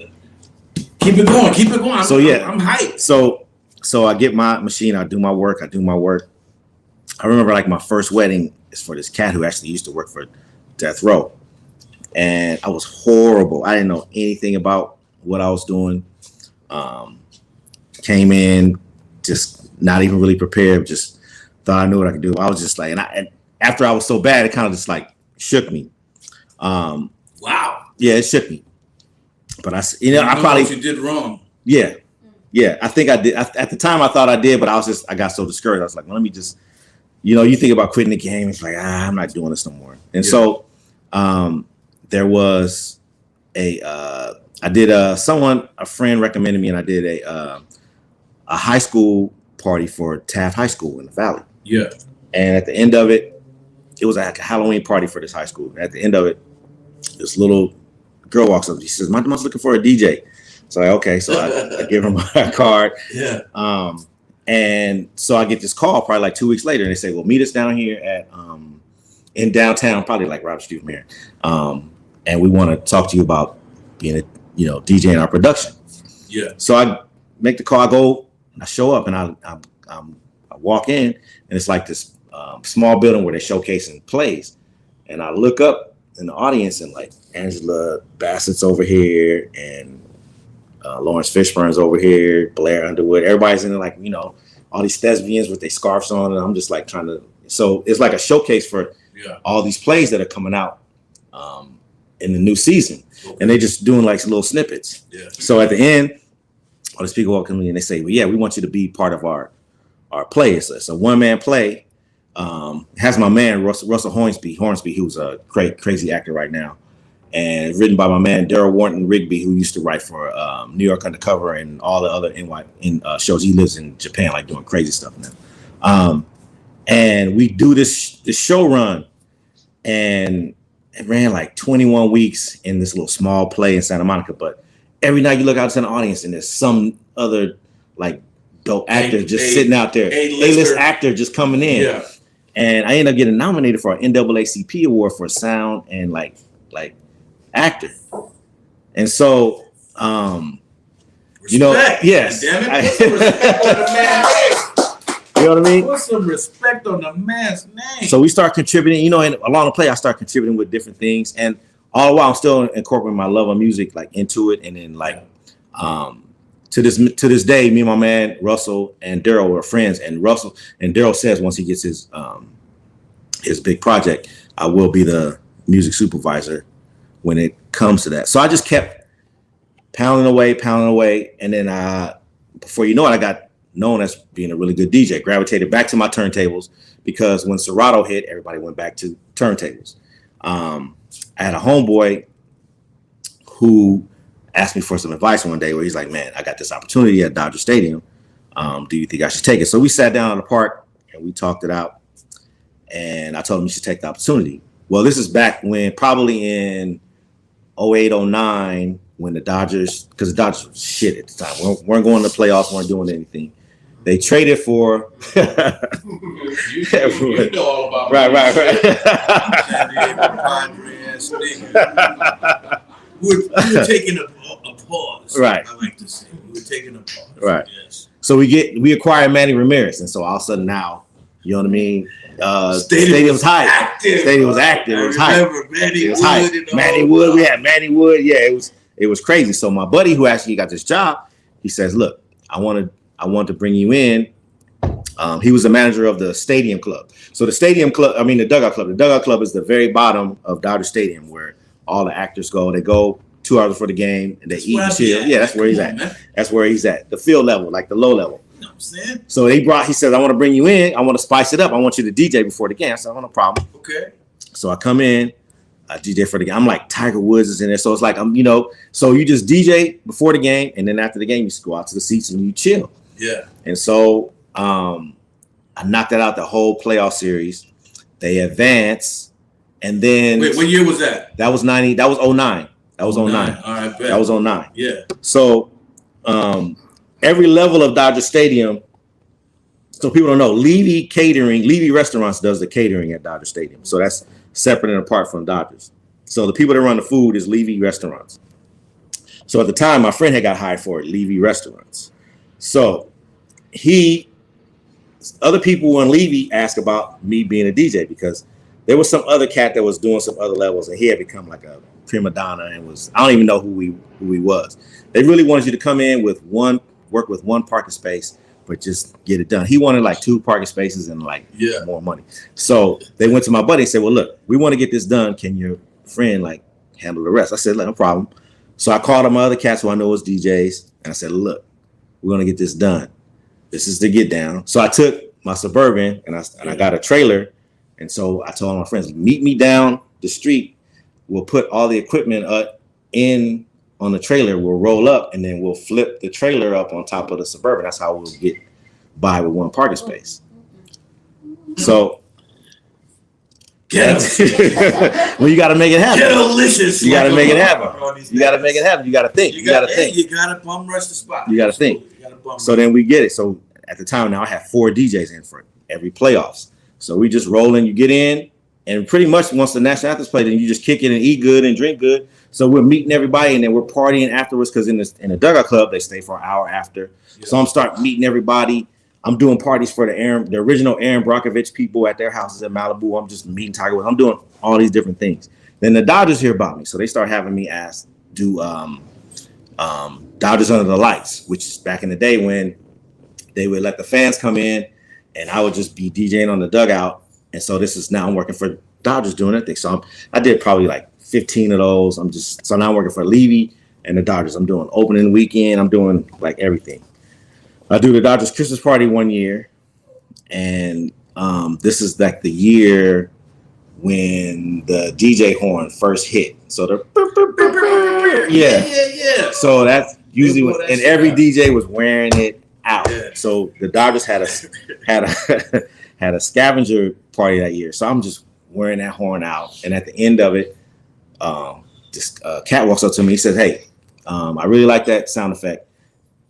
Keep it going. I'm hyped. So I get my machine, I do my work. I remember like my first wedding is for this cat who actually used to work for Death Row. And I was horrible. I didn't know anything about what I was doing. Came in, just not even really prepared, just thought I knew what I could do. I was just like, and after I was so bad, it kind of just like shook me. Wow. Yeah, it shook me. But I probably what you did wrong. Yeah. I think I did. At the time, I thought I did, but I got so discouraged. I was like, well, let me just, you know, you think about quitting the game. It's like, I'm not doing this no more. And so there was a friend recommended me, and I did a high school party for Taft High School in the Valley. Yeah. And at the end of it, it was like a Halloween party for this high school. At the end of it, this little girl walks up. She says, my mom's looking for a DJ. So okay, so I give her my card. Yeah. And so I get this call probably like 2 weeks later, and they say, well, meet us down here at in downtown, probably like Robert Street from here. And we want to talk to you about being a DJ in our production. Yeah. So I make the call, I go, I show up, and I walk in, and it's like this small building where they're showcasing plays. And I look up in the audience, and like Angela Bassett's over here, and Lawrence Fishburne's over here, Blair Underwood. Everybody's in there, like, all these thespians with their scarves on, and I'm just like trying to. So it's like a showcase for all these plays that are coming out in the new season, and they're just doing like little snippets. Yeah. So at the end, all these people walk in and they say, "Well, yeah, we want you to be part of our play. It's a one-man play. Has my man Russell Hornsby, who's a crazy actor right now." And written by my man Daryl Wharton Rigby, who used to write for New York Undercover and all the other shows. He lives in Japan, like doing crazy stuff now. And we do this show run, and it ran like 21 weeks in this little small play in Santa Monica. But every night you look out to the audience, and there's some other like dope actor sitting out there, A-list actor just coming in. Yeah. And I ended up getting nominated for an NAACP award for sound and like actor. And so respect. Yes. Damn it. Put some respect on the man's name. You know what I mean? Put some respect on the man's name. So we start contributing, and along the play I start contributing with different things, and all the while I'm still incorporating my love of music like into it. And then like to this day, me and my man Russell and Daryl were friends, and Russell and Daryl says once he gets his big project, I will be the music supervisor when it comes to that. So I just kept pounding away. And then before you know it, I got known as being a really good DJ, gravitated back to my turntables, because when Serato hit, everybody went back to turntables. I had a homeboy who asked me for some advice one day, where he's like, man, I got this opportunity at Dodger Stadium. Do you think I should take it? So we sat down in the park and we talked it out, and I told him you should take the opportunity. Well, this is back when, probably in 08, 09, when the Dodgers, because the Dodgers were shit at the time, weren't going to playoffs, weren't doing anything. They traded for you know all Obama. Right. San Diego Padre ass nigga. We were taking a pause. Right. I like to say we were taking a pause. Right. Yes. So we acquired Manny Ramirez, and so all of a sudden now, you know what I mean? Stadium's hype. Active. Stadium was active. It was hype. Manny It was Wood. hype. And Manny all Wood. that. We had Manny Wood. Yeah, it was crazy. So my buddy who actually got this job, he says, "Look, I want to bring you in." He was the manager of the stadium club. So the stadium club, I mean the dugout club. The dugout club is the very bottom of Dodger Stadium where all the actors go. They go 2 hours before the game and they eat and chill. Yeah, that's where he's at. Man. That's where he's at. The field level, like the low level. You know what I'm saying? So he says, I want to bring you in. I want to spice it up. I want you to DJ before the game. I said, oh, no problem. Okay. So I come in, I DJ for the game. I'm like, Tiger Woods is in there. So it's like, so you just DJ before the game. And then after the game, you just go out to the seats and you chill. Yeah. And so I knocked that out the whole playoff series. They advance. And then. Wait, what year was that? That was 90. That was 09. That was 09. All right, bet. That was 09. Yeah. So every level of Dodger Stadium, so people don't know, Levy Restaurants does the catering at Dodger Stadium. So that's separate and apart from Dodgers. So the people that run the food is Levy Restaurants. So at the time, my friend had got hired for it, Levy Restaurants. So other people on Levy asked about me being a DJ because there was some other cat that was doing some other levels and he had become like a prima donna and I don't even know who he was. They really wanted you to come in work with one parking space, but just get it done. He wanted like 2 parking spaces and like more money. So they went to my buddy and said, well, look, we want to get this done. Can your friend like handle the rest? I said, no problem. So I called up my other cats who I know was DJs and I said, look, we're going to get this done. This is the get down. So I took my Suburban and I got a trailer. And so I told my friends, meet me down the street. We'll put all the equipment in on the trailer. We'll roll up and then we'll flip the trailer up on top of the Suburban. That's how we'll get by with one parking space. So well, you got to make it happen. Delicious. You got to make it happen. You got to make it happen. You got to think. You got to think. You got to bum rush the spot. You got to think. So then we get it. So at the time now I have 4 DJs in for every playoffs. So we just roll in, you get in, and pretty much once the national anthems play, then you just kick it and eat good and drink good. So we're meeting everybody and then we're partying afterwards because in the dugout club, they stay for an hour after. Yeah. So I'm starting meeting everybody. I'm doing parties for the original Aaron Brockovich people at their houses in Malibu. I'm just meeting Tiger Woods. I'm doing all these different things. Then the Dodgers hear about me. So they start having me do Dodgers Under the Lights, which is back in the day when they would let the fans come in and I would just be DJing on the dugout. And so I'm working for Dodgers doing that thing. So I did probably like 15 of those. So now I'm working for Levy and the Dodgers. I'm doing opening weekend. I'm doing like everything. I do the Dodgers Christmas party one year. And this is like the year when the DJ horn first hit. So yeah. So that's usually and every DJ was wearing it out. Yeah. So the Dodgers had a scavenger party that year. So I'm just wearing that horn out. And at the end of it, this cat walks up to me. He says, hey, I really like that sound effect.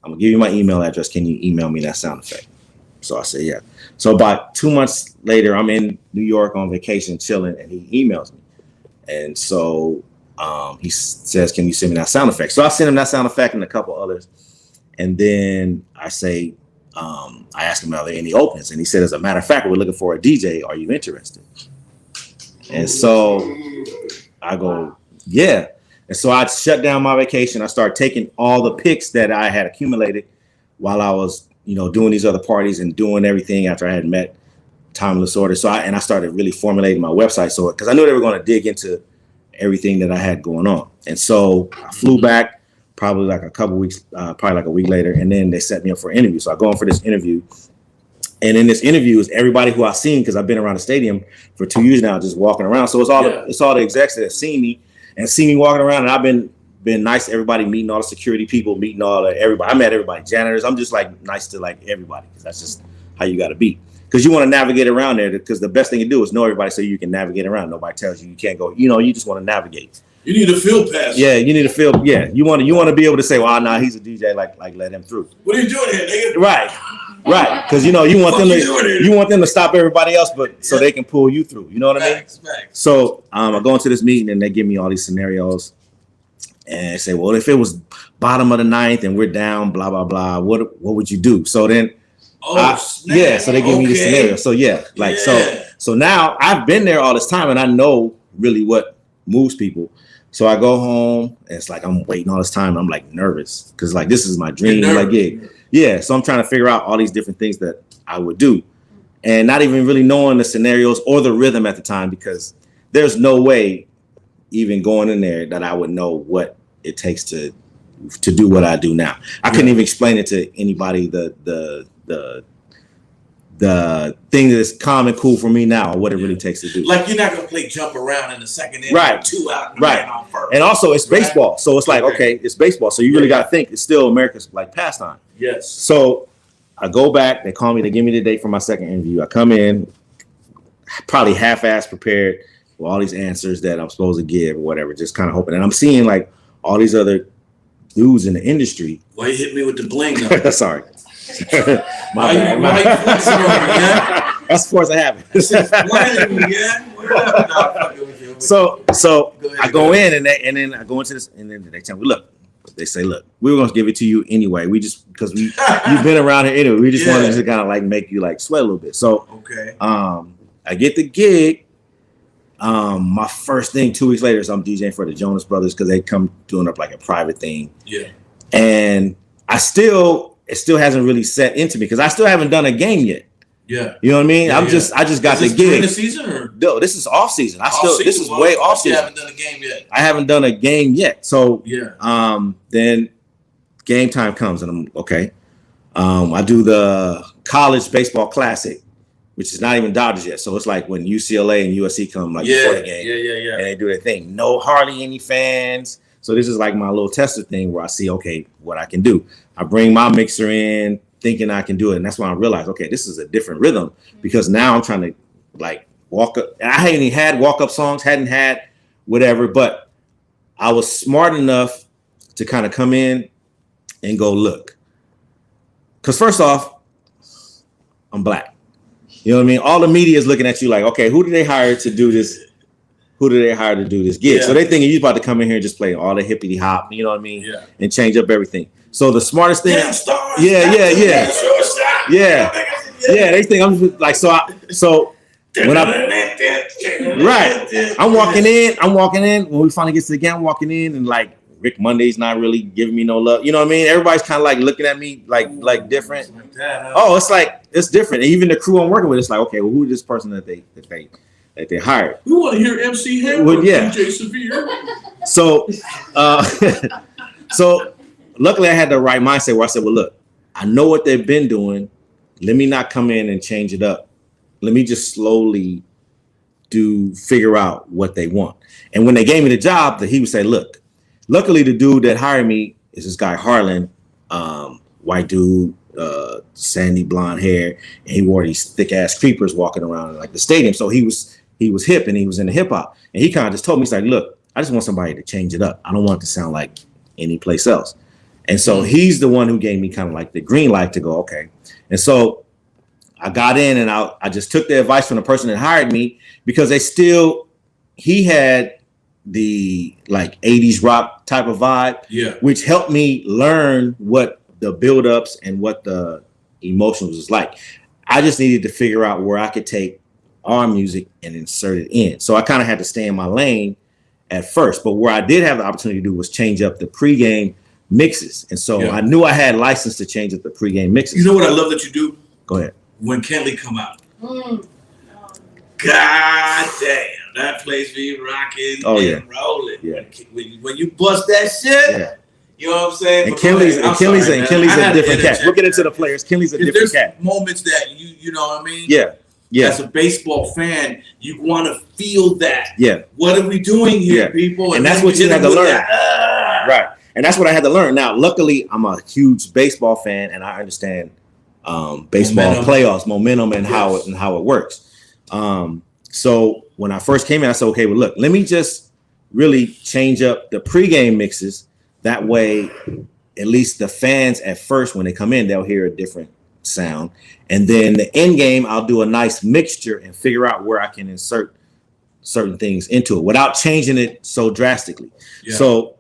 I'm gonna give you my email address. Can you email me that sound effect? So I said, yeah. So about 2 months later, I'm in New York on vacation, chilling, and he emails me. And so he says, can you send me that sound effect? So I sent him that sound effect and a couple others. And then I say, I asked him, are there any openings? And he said, as a matter of fact, we're looking for a DJ. Are you interested? And so I go, yeah. And so I shut down my vacation. I started taking all the pics that I had accumulated while I was, doing these other parties and doing everything after I had met Timeless Order. So I started really formulating my website. So, because I knew they were going to dig into everything that I had going on. And so I flew back probably like a couple weeks, probably like a week later. And then they set me up for an interview. So I go in for this interview. And in this interview is everybody who I've seen, because I've been around the stadium for 2 years now, just walking around. So it's all the execs that have seen me walking around. And I've been nice to everybody, meeting all the security people, meeting everybody. I met everybody, janitors. I'm just like nice to like everybody, because that's just how you got to be. Because you want to navigate around there, because the best thing to do is know everybody so you can navigate around. Nobody tells you can't go. You just want to navigate. You need a field pass. Yeah, you need a field. Yeah, you want to be able to say, well, nah, he's a DJ. Like let him through. What are you doing here, nigga? Right. Right, because you want them to stop everybody else, but so they can pull you through. You know what I mean? Facts. So I go into this meeting and they give me all these scenarios and say, well, if it was bottom of the ninth and we're down, blah blah blah, what would you do? So then, so they give me the scenario. So so now I've been there all this time and I know really what moves people. So I go home and it's like I'm waiting all this time. I'm like nervous because like this is my dream like gig. Yeah, so I'm trying to figure out all these different things that I would do and not even really knowing the scenarios or the rhythm at the time because there's no way even going in there that I would know what it takes to do what I do now. I couldn't even explain it to anybody the thing that's calm and cool for me now, or what it really takes to do. Like you're not gonna play jump around in the second inning, right? 2 out, right? On first. And also it's baseball, so it's like okay, it's baseball, so you really got to think it's still America's like pastime. Yes. So I go back, they call me, they give me the date for my second interview. I come in, probably half-assed prepared with all these answers that I'm supposed to give or whatever, just kind of hoping. And I'm seeing like all these other dudes in the industry. Why you hit me with the bling though? Sorry. My bad. That's force of habit. So I go in and then I go into this and then they tell me, look, we were gonna give it to you anyway. We just because you've been around here anyway. We just wanted to kind of like make you like sweat a little bit. So I get the gig. My first thing 2 weeks later is I'm DJing for the Jonas Brothers because they come doing up like a private thing. Yeah. And it still hasn't really set into me because I still haven't done a game yet. Yeah. You know what I mean? I just got the gig. During the season or no, this is off season. This is way off season. You haven't done a game yet. I haven't done a game yet. So then game time comes and I'm okay. I do the college baseball classic, which is not even Dodgers yet. So it's like when UCLA and USC come like before the game. Yeah. And they do their thing. No hardly any fans. So this is like my little tester thing where I see, okay, what I can do. I bring my mixer in thinking I can do it. And that's when I realized, okay, this is a different rhythm because now I'm trying to like walk up. And I hadn't even had walk up songs, hadn't had whatever, but I was smart enough to kind of come in and go, look, because first off, I'm black. You know what I mean? All the media is looking at you like, okay, who did they hire to do this? Who do they hire to do this gig? Yeah. So they thinking you're about to come in here and just play all the hippity hop, you know what I mean? Yeah. And change up everything. So the smartest thing, yeah. They think I'm just like so when I'm walking in. When we finally get to the game, I'm walking in and like Rick Monday's not really giving me no love. You know what I mean? Everybody's kind of like looking at me like different. Like that, huh? Oh, it's like it's different. And even the crew I'm working with, it's like, okay, well, who is this person that they hired? We want to hear MC Hammer, DJ Severe. So so luckily I had the right mindset where I said, well, look, I know what they've been doing. Let me not come in and change it up. Let me just slowly figure out what they want. And when they gave me the job, that he would say, look, luckily the dude that hired me is this guy Harlan, white dude, sandy blonde hair, and he wore these thick ass creepers walking around in like the stadium. So he was hip and he was into hip hop. And he kind of just told me, he's like, look, I just want somebody to change it up. I don't want it to sound like any place else. And so he's the one who gave me kind of like the green light to go, okay. And so I got in and I just took the advice from the person that hired me because he had the like 80s rock type of vibe, which helped me learn what the buildups and what the emotions was like. I just needed to figure out where I could take our music and insert it in. So I kind of had to stay in my lane at first, but where I did have the opportunity to do was change up the pregame mixes. And so I knew I had license to change up the pregame mixes. You know what I love that you do? Go ahead. When Kenley come out. God damn, that place be rocking and rolling. Yeah. When you bust that shit, you know what I'm saying? And Kenley's a different cat. We'll get into the players. Kenley's a different cat. Moments that you know what I mean? Yeah. As a baseball fan, you want to feel that. Yeah. What are we doing here, people? And that's what you had to learn. Right. And that's what I had to learn. Now, luckily, I'm a huge baseball fan, and I understand baseball playoffs, momentum, and how it works. So when I first came in, I said, okay, well, look, let me just really change up the pregame mixes. That way, at least the fans at first, when they come in, they'll hear a different sound. And then the end game, I'll do a nice mixture and figure out where I can insert certain things into it without changing it so drastically. Yeah. So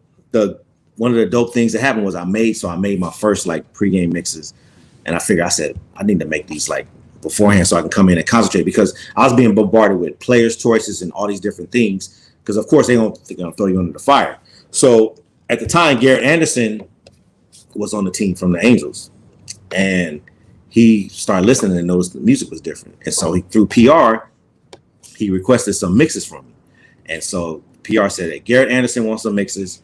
one of the dope things that happened was I made my first like pregame mixes, and I said I need to make these like beforehand so I can come in and concentrate, because I was being bombarded with players' choices and all these different things, because of course they're gonna throw you under the fire. So at the time, Garrett Anderson was on the team from the Angels, and he started listening and noticed the music was different. And so through PR, he requested some mixes from me. And so PR said that Garrett Anderson wants some mixes.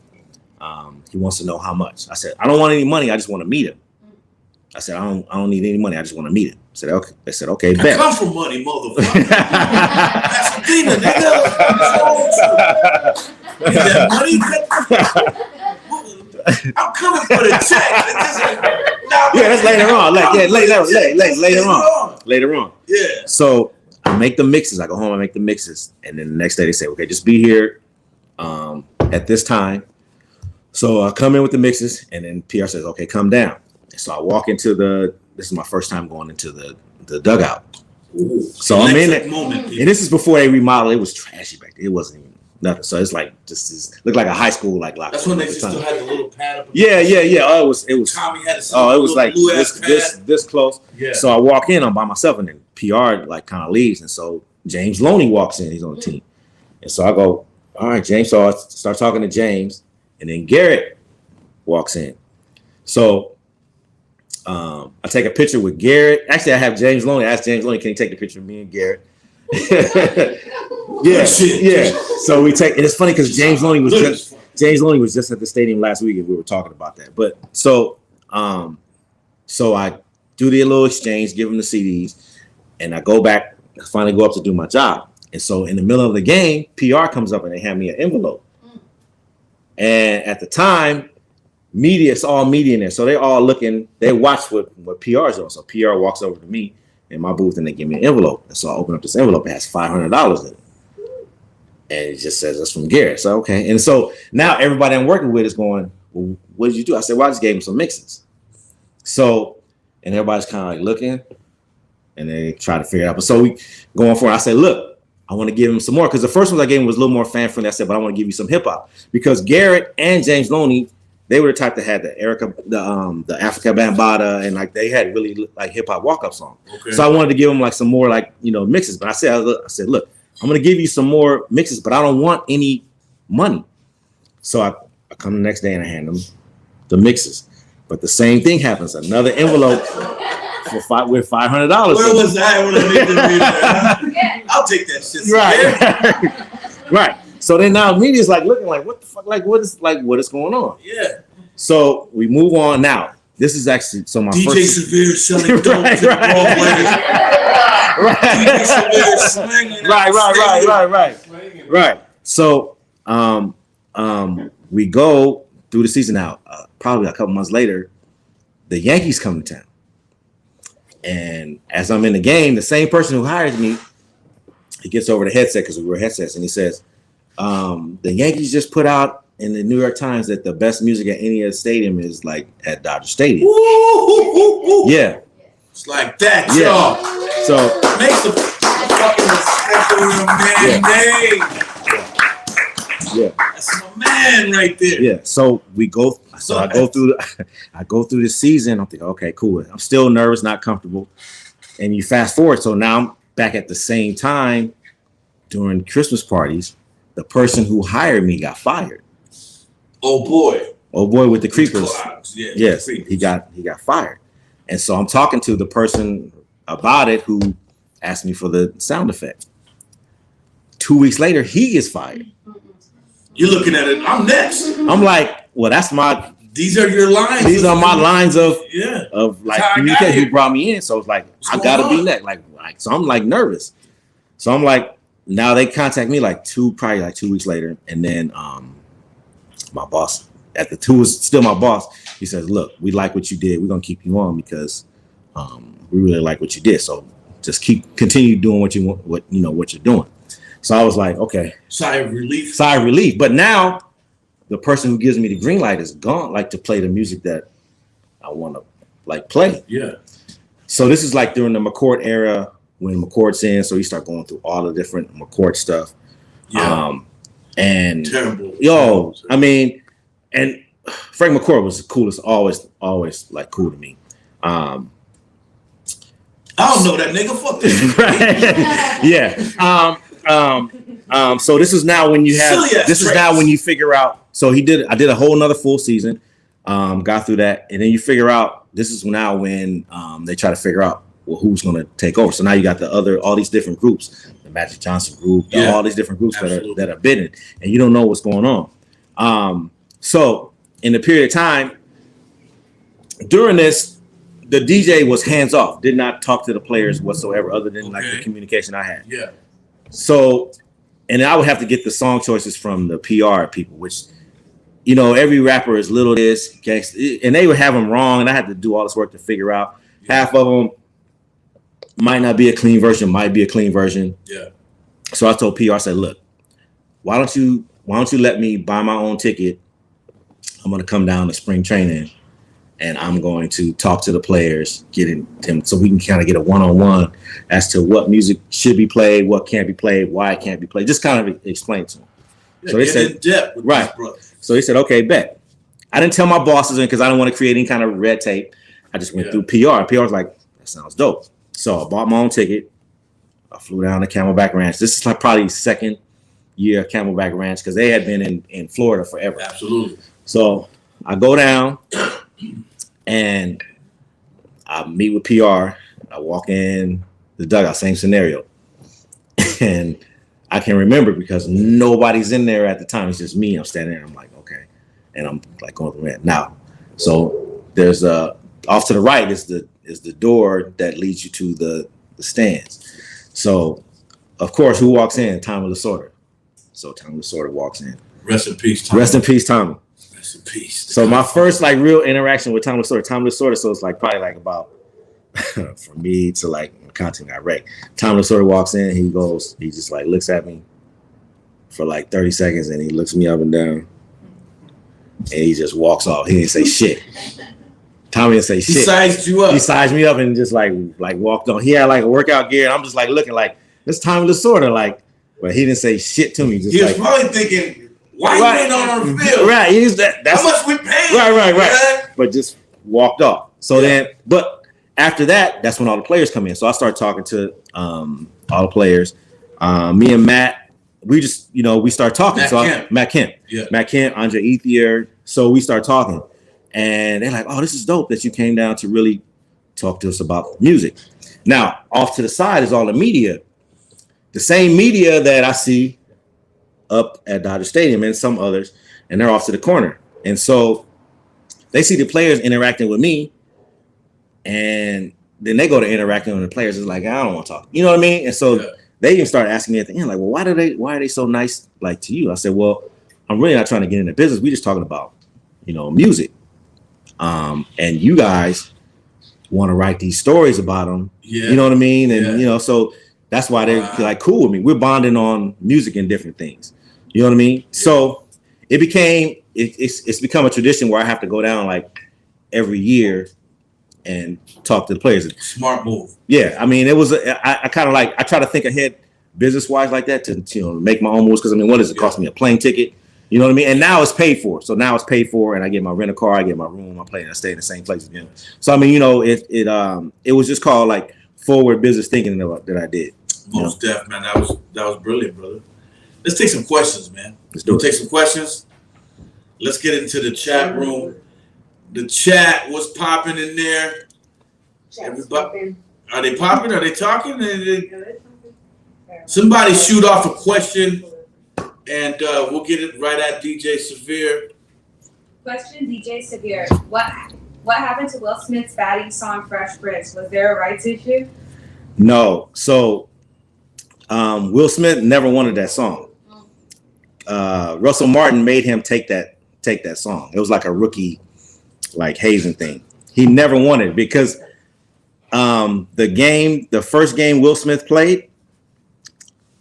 He wants to know how much. I said, I don't want any money. I just want to meet him. I said, I don't need any money. I just want to meet him. I said, okay. They said, okay, bet. I come from money, motherfucker. Pasadena, nigga. Is that money? I'm coming for the check. That's later on. Later on. Yeah. So I make the mixes. I go home, I make the mixes. And then the next day they say, okay, just be here at this time. So I come in with the mixes, and then PR says, okay, come down. And so I walk into this is my first time going into the dugout. Ooh, so I'm in it. And this is before they remodeled. It was trashy back then. It wasn't even nothing. So it's like looked like a high school like locker. That's when they still had the little pad. Yeah. Oh, it was. Tommy had it was like this close. Yeah. So I walk in, I'm by myself, and then PR like kind of leaves, and so James Loney walks in. He's on the team, and so I go, all right, James. So I start talking to James, and then Garrett walks in. So I take a picture with Garrett. Actually, I have James Loney. I asked James Loney, can you take the picture of me and Garrett? Yeah. So we take, and it's funny because James Loney was just at the stadium last week, and we were talking about that. But so I do the little exchange, give him the CDs, and I go back, finally go up to do my job. And so in the middle of the game, PR comes up and they hand me an envelope. And at the time, it's all media in there. So they're all looking, they watch what PR is doing. So PR walks over to me in my booth and they give me an envelope. And so I open up this envelope. It has $500 in it. And it just says it's from Garrett. So, okay. And so now everybody I'm working with is going, well, what did you do? I said, well, I just gave him some mixes. So, and everybody's kind of like looking and they try to figure it out. But so we going for it. I said, look, I want to give him some more, because the first ones I gave him was a little more fan friendly. I said, but I want to give you some hip hop, because Garrett and James Loney, they were the type that had the Africa Bambaataa, and like they had really like hip hop walk up songs. Okay. So I wanted to give them like some more like mixes. But I said, look, I'm gonna give you some more mixes, but I don't want any money. So I come the next day and I hand them the mixes. But the same thing happens. Another envelope with $500. Where was that when I made the video? I'll take that shit. Right. Right. So then now media's like looking like, what the fuck? Like what is going on? Yeah. So we move on now. This is actually my DJ first. Severe selling dope to the DJ Severe slinging. Right. So we go through the season out. Probably a couple months later, the Yankees come to town. And as I'm in the game, the same person who hired me, he gets over the headset, because we wear headsets, and he says, the Yankees just put out in the New York Times that the best music at any other stadium is like at Dodger Stadium. Woo. Yeah. It's like that, y'all. So make some fucking respect for your man name. Yeah. That's my man right there. Yeah. So we go. So I go through the season. I'm thinking, okay, cool. I'm still nervous, not comfortable. And you fast forward. So now I'm back at the same time during Christmas parties. The person who hired me got fired. Oh boy, with the creepers. Yeah, yes, he got fired. And so I'm talking to the person about it who asked me for the sound effect. 2 weeks later, he gets fired. You're looking at it. I'm next. I'm like, well, that's my. These are your lines. These are my lines of like communication. Who brought me in. So it's like I gotta be next. Like so I'm like nervous. So I'm like, now they contact me probably 2 weeks later, and then my boss who was still my boss, he says, look, we like what you did. We're gonna keep you on because we really like what you did. So just continue doing what you want, what you're doing. So I was like, okay. Sigh of relief. But now the person who gives me the green light is gone, like to play the music that I want to like play. Yeah. So this is like during the McCourt era when McCourt's in. So you start going through all the different McCourt stuff. Yeah. And Terrible. I mean, and Frank McCourt was the coolest, always like cool to me. I don't know that nigga. Fuck this. Right. Yeah. So this is now when you have. This is now when you figure out. So I did a whole nother full season. Got through that, and then you figure out. This is now when they try to figure out who's going to take over. So now you got all these different groups, the Magic Johnson group, all these different groups that are bidding, and you don't know what's going on. So in the period of time during this, the DJ was hands off, did not talk to the players whatsoever, other than like the communication I had. Yeah. So, and I would have to get the song choices from the PR people, which, you know, every rapper is little this, and they would have them wrong, and I had to do all this work to figure out. Half of them might not be a clean version, might be a clean version. Yeah. So I told PR, I said, look, why don't you let me buy my own ticket? I'm going to come down to spring training, and I'm going to talk to the players, getting them so we can kind of get a one-on-one as to what music should be played, what can't be played, why it can't be played. Just kind of explain to them. Yeah, so they said, in depth with right. So they said, okay, bet. I didn't tell my bosses in because I didn't want to create any kind of red tape. I just went through PR. PR was like, that sounds dope. So I bought my own ticket. I flew down to Camelback Ranch. This is like probably second year of Camelback Ranch because they had been in Florida forever. Absolutely. So I go down and I meet with PR. I walk in the dugout, same scenario. And I can remember because nobody's in there at the time. It's just me. I'm standing there. I'm like, okay. And I'm like going through it. Now, so there's off to the right is the door that leads you to the stands. So, of course, who walks in? Tommy Lasorda. So Tommy Lasorda walks in. Rest in peace, Tommy. Rest in peace, Tommy. Rest in peace. So my first like real interaction with Tommy Lasorda, so it's like probably like about from me to like content got wrecked. Tommy Lasorda walks in, he just like looks at me for like 30 seconds and he looks me up and down and he just walks off. He didn't say shit. Tommy didn't say shit. He sized you up. He sized me up and just like walked on. He had like a workout gear and I'm just like looking like this Tommy Lasorda, like, but he didn't say shit to me. Just he was probably thinking, why you ain't on the field? Right. He's that's how much we paying? Right. Yeah. But just walked off. So then, but after that, that's when all the players come in. So I started talking to all the players. Me and Matt, we just, we start talking. Matt Kemp. Yeah. Matt Kemp, Andre Ethier. So we start talking. And they're like, oh, this is dope that you came down to really talk to us about music. Now, off to the side is all the media. The same media that I see up at Dodger Stadium and some others, and they're off to the corner. And so they see the players interacting with me, and then they go to interacting with the players. It's like, I don't want to talk. You know what I mean? And so they even start asking me at the end, like, well, why are they so nice like to you? I said, well, I'm really not trying to get into business. We just talking about, music. And you guys want to write these stories about them. Yeah. You know what I mean? And, so that's why they're like cool with me. We're bonding on music and different things. You know what I mean? Yeah. So it's become a tradition where I have to go down like every year and talk to the players. Smart move. Yeah. I mean, it was, I kind of like, I try to think ahead business wise like that to, make my own moves. Cause what does it cost me? A plane ticket? You know what I mean? And now it's paid for. So now it's paid for and I get my rent a car, I get my room, I stay in the same place again. So, I mean, it was just called like forward business thinking that I did. Most deaf, man. That was brilliant, brother. Let's take some questions, man. Let's take some questions. Let's get into the chat room. The chat was popping in there. Everybody, are they popping? Are they talking? Somebody shoot off a question, and we'll get it right at DJ Severe. Question, DJ Severe. What happened to Will Smith's batting song Fresh Prince? Was there a rights issue? No. So Will Smith never wanted that song. Russell Martin made him take that song. It was like a rookie, like hazing thing. He never wanted it because the first game Will Smith played,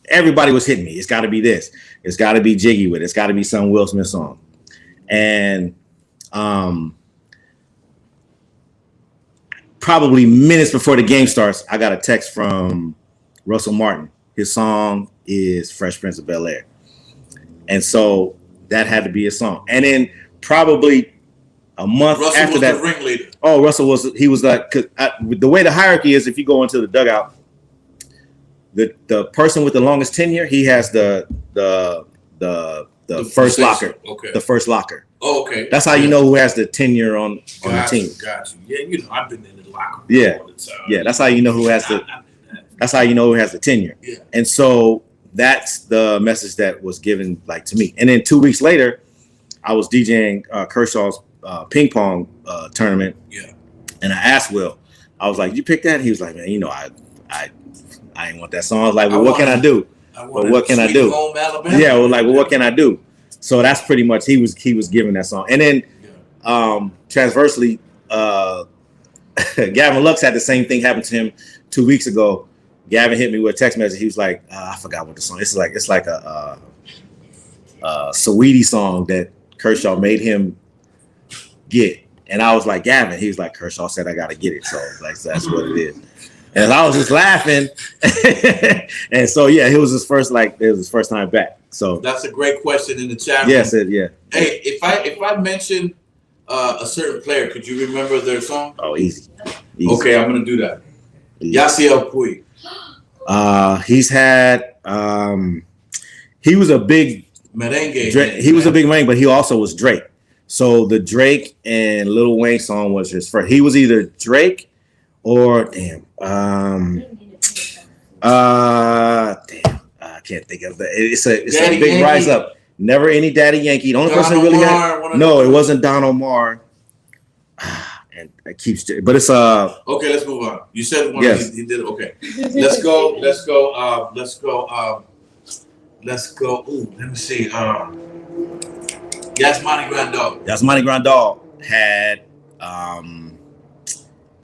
everybody was hitting me. It's got to be this. It's got to be Jiggy with it. It's got to be some Will Smith song. And probably minutes before the game starts, I got a text from Russell Martin. His song is Fresh Prince of Bel-Air. And so that had to be a song. And then probably a month Russell after was that. the ringleader. Oh, Russell was like, the way the hierarchy is, if you go into the dugout, the person with the longest tenure, he has the first locker. Okay. The first locker. Oh, okay. That's how you know who has the tenure on the team. Got you. Yeah, you know, I've been in the locker room Yeah. all the time. Yeah, that's how you know who has the. That's how you know who has the tenure. Yeah. And so that's the message that was given like to me. And then 2 weeks later, I was DJing Kershaw's ping pong tournament. Yeah. And I asked Will, I was like, "You pick that?" He was like, "Man, you know, I ain't want that song." I was like, "Well, what can I do?" Well, what can I do? Home Alabama. Yeah, well, like, well, what can I do? So that's pretty much he was giving that song. And then transversely, Gavin Lux had the same thing happen to him 2 weeks ago. Gavin hit me with a text message. He was like, I forgot what the song. It's like a Saweetie song that Kershaw made him get. And I was like, Gavin. He was like, Kershaw said I gotta get it. So like that's what it is. And I was just laughing. And so yeah, it was his first time back. So that's a great question in the chat. Yes, yeah. Hey, if I mention a certain player, could you remember their song? Oh, easy. Okay, I'm gonna do that. Yasiel Puig. He's had he was a big merengue. He was a big merengue, but he also was Drake. So the Drake and Lil Wayne song was his first. He was either Drake or I can't think of that. It's a big Yankee. Rise up. Never any Daddy Yankee. The only Don person who really Omar, had it wasn't Don Omar. And it keeps, but it's okay, let's move on. You said one. Yes. He did. Okay, let's go. Ooh, let me see. Yasmani Grandal. Yasmani Grandal had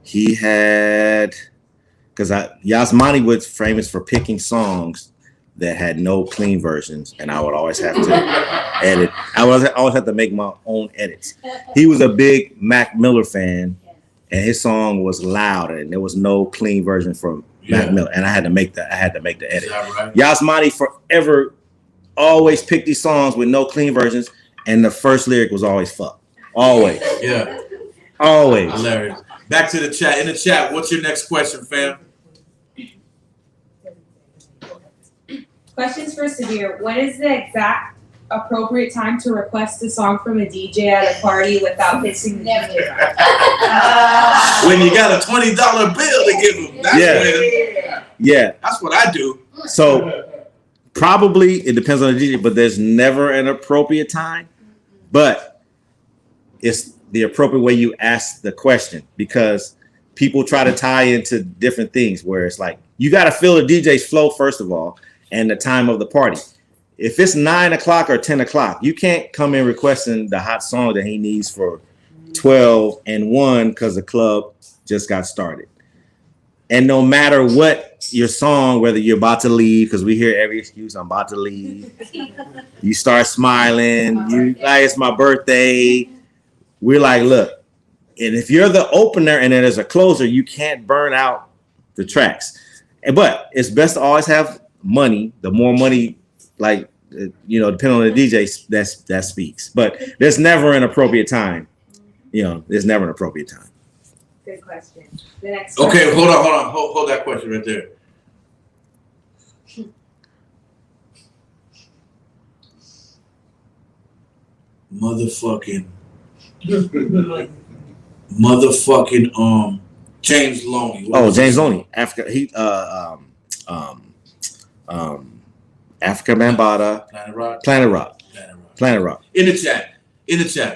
he had, because Yasmani was famous for picking songs that had no clean versions, and I would always have to edit. I would always have to make my own edits. He was a big Mac Miller fan, and his song was loud, and there was no clean version from Mac Miller, and I had to make the edit. Right? Yasmani forever always picked these songs with no clean versions, and the first lyric was always "fuck." Always. Yeah. Always. Hilarious. Back to the chat. In the chat, what's your next question, fam? Questions for Severe. When is the exact appropriate time to request a song from a DJ at a party without pissing the DJ off? When you got a $20 bill to give them. That's that's what I do. So probably it depends on the DJ, but there's never an appropriate time. But it's the appropriate way you ask the question, because people try to tie into different things where it's like you got to feel the DJ's flow first of all, and the time of the party. If it's 9 o'clock or 10 o'clock, you can't come in requesting the hot song that he needs for 12 and 1 because the club just got started. And no matter what your song, whether you're about to leave, because we hear every excuse, I'm about to leave. You start smiling, it's my birthday. We're like, look, and if you're the opener and then there's a closer, you can't burn out the tracks. But it's best to always have money. The more money, depending on the DJ, that speaks. But there's never an appropriate time. There's never an appropriate time. Good question. The next question. Hold on. Hold that question right there. Motherfucking James Loney. James Loney. Africa. He Africa Bambaataa. Planet Rock. In the chat.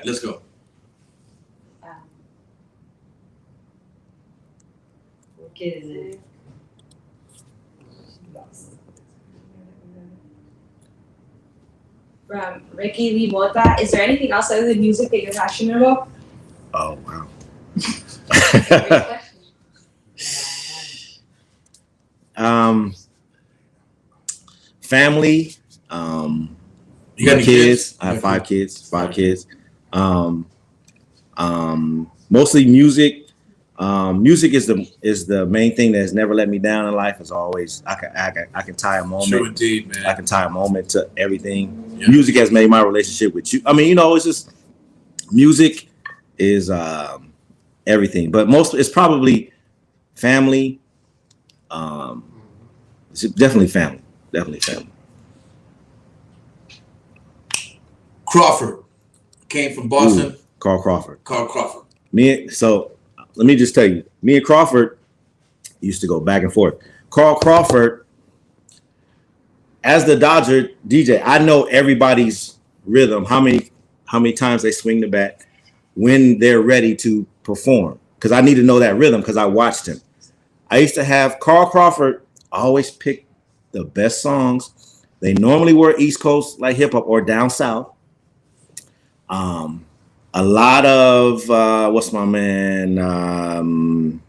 Let's go. What kid is it? From Rickie Lee Natalie Mota. Is there anything else other than music that you're passionate about? Oh wow. Family. You got kids? I have 5 kids. 5 kids. Mostly music. Music is the main thing that has never let me down in life. As always, I can tie a moment. True indeed, man. I can tie a moment to everything. Yeah. Music has made my relationship with you. I mean, it's just music is everything, but it's probably family. It's definitely family. Definitely family. Crawford came from Boston. Carl Crawford. So let me just tell you, me and Crawford used to go back and forth. Carl Crawford, as the Dodger DJ, I know everybody's rhythm, how many times they swing the bat, when they're ready to perform, because I need to know that rhythm because I watched him. I used to have Carl Crawford always pick the best songs. They normally were East Coast, like hip hop, or down south. A lot of what's my man? Damn,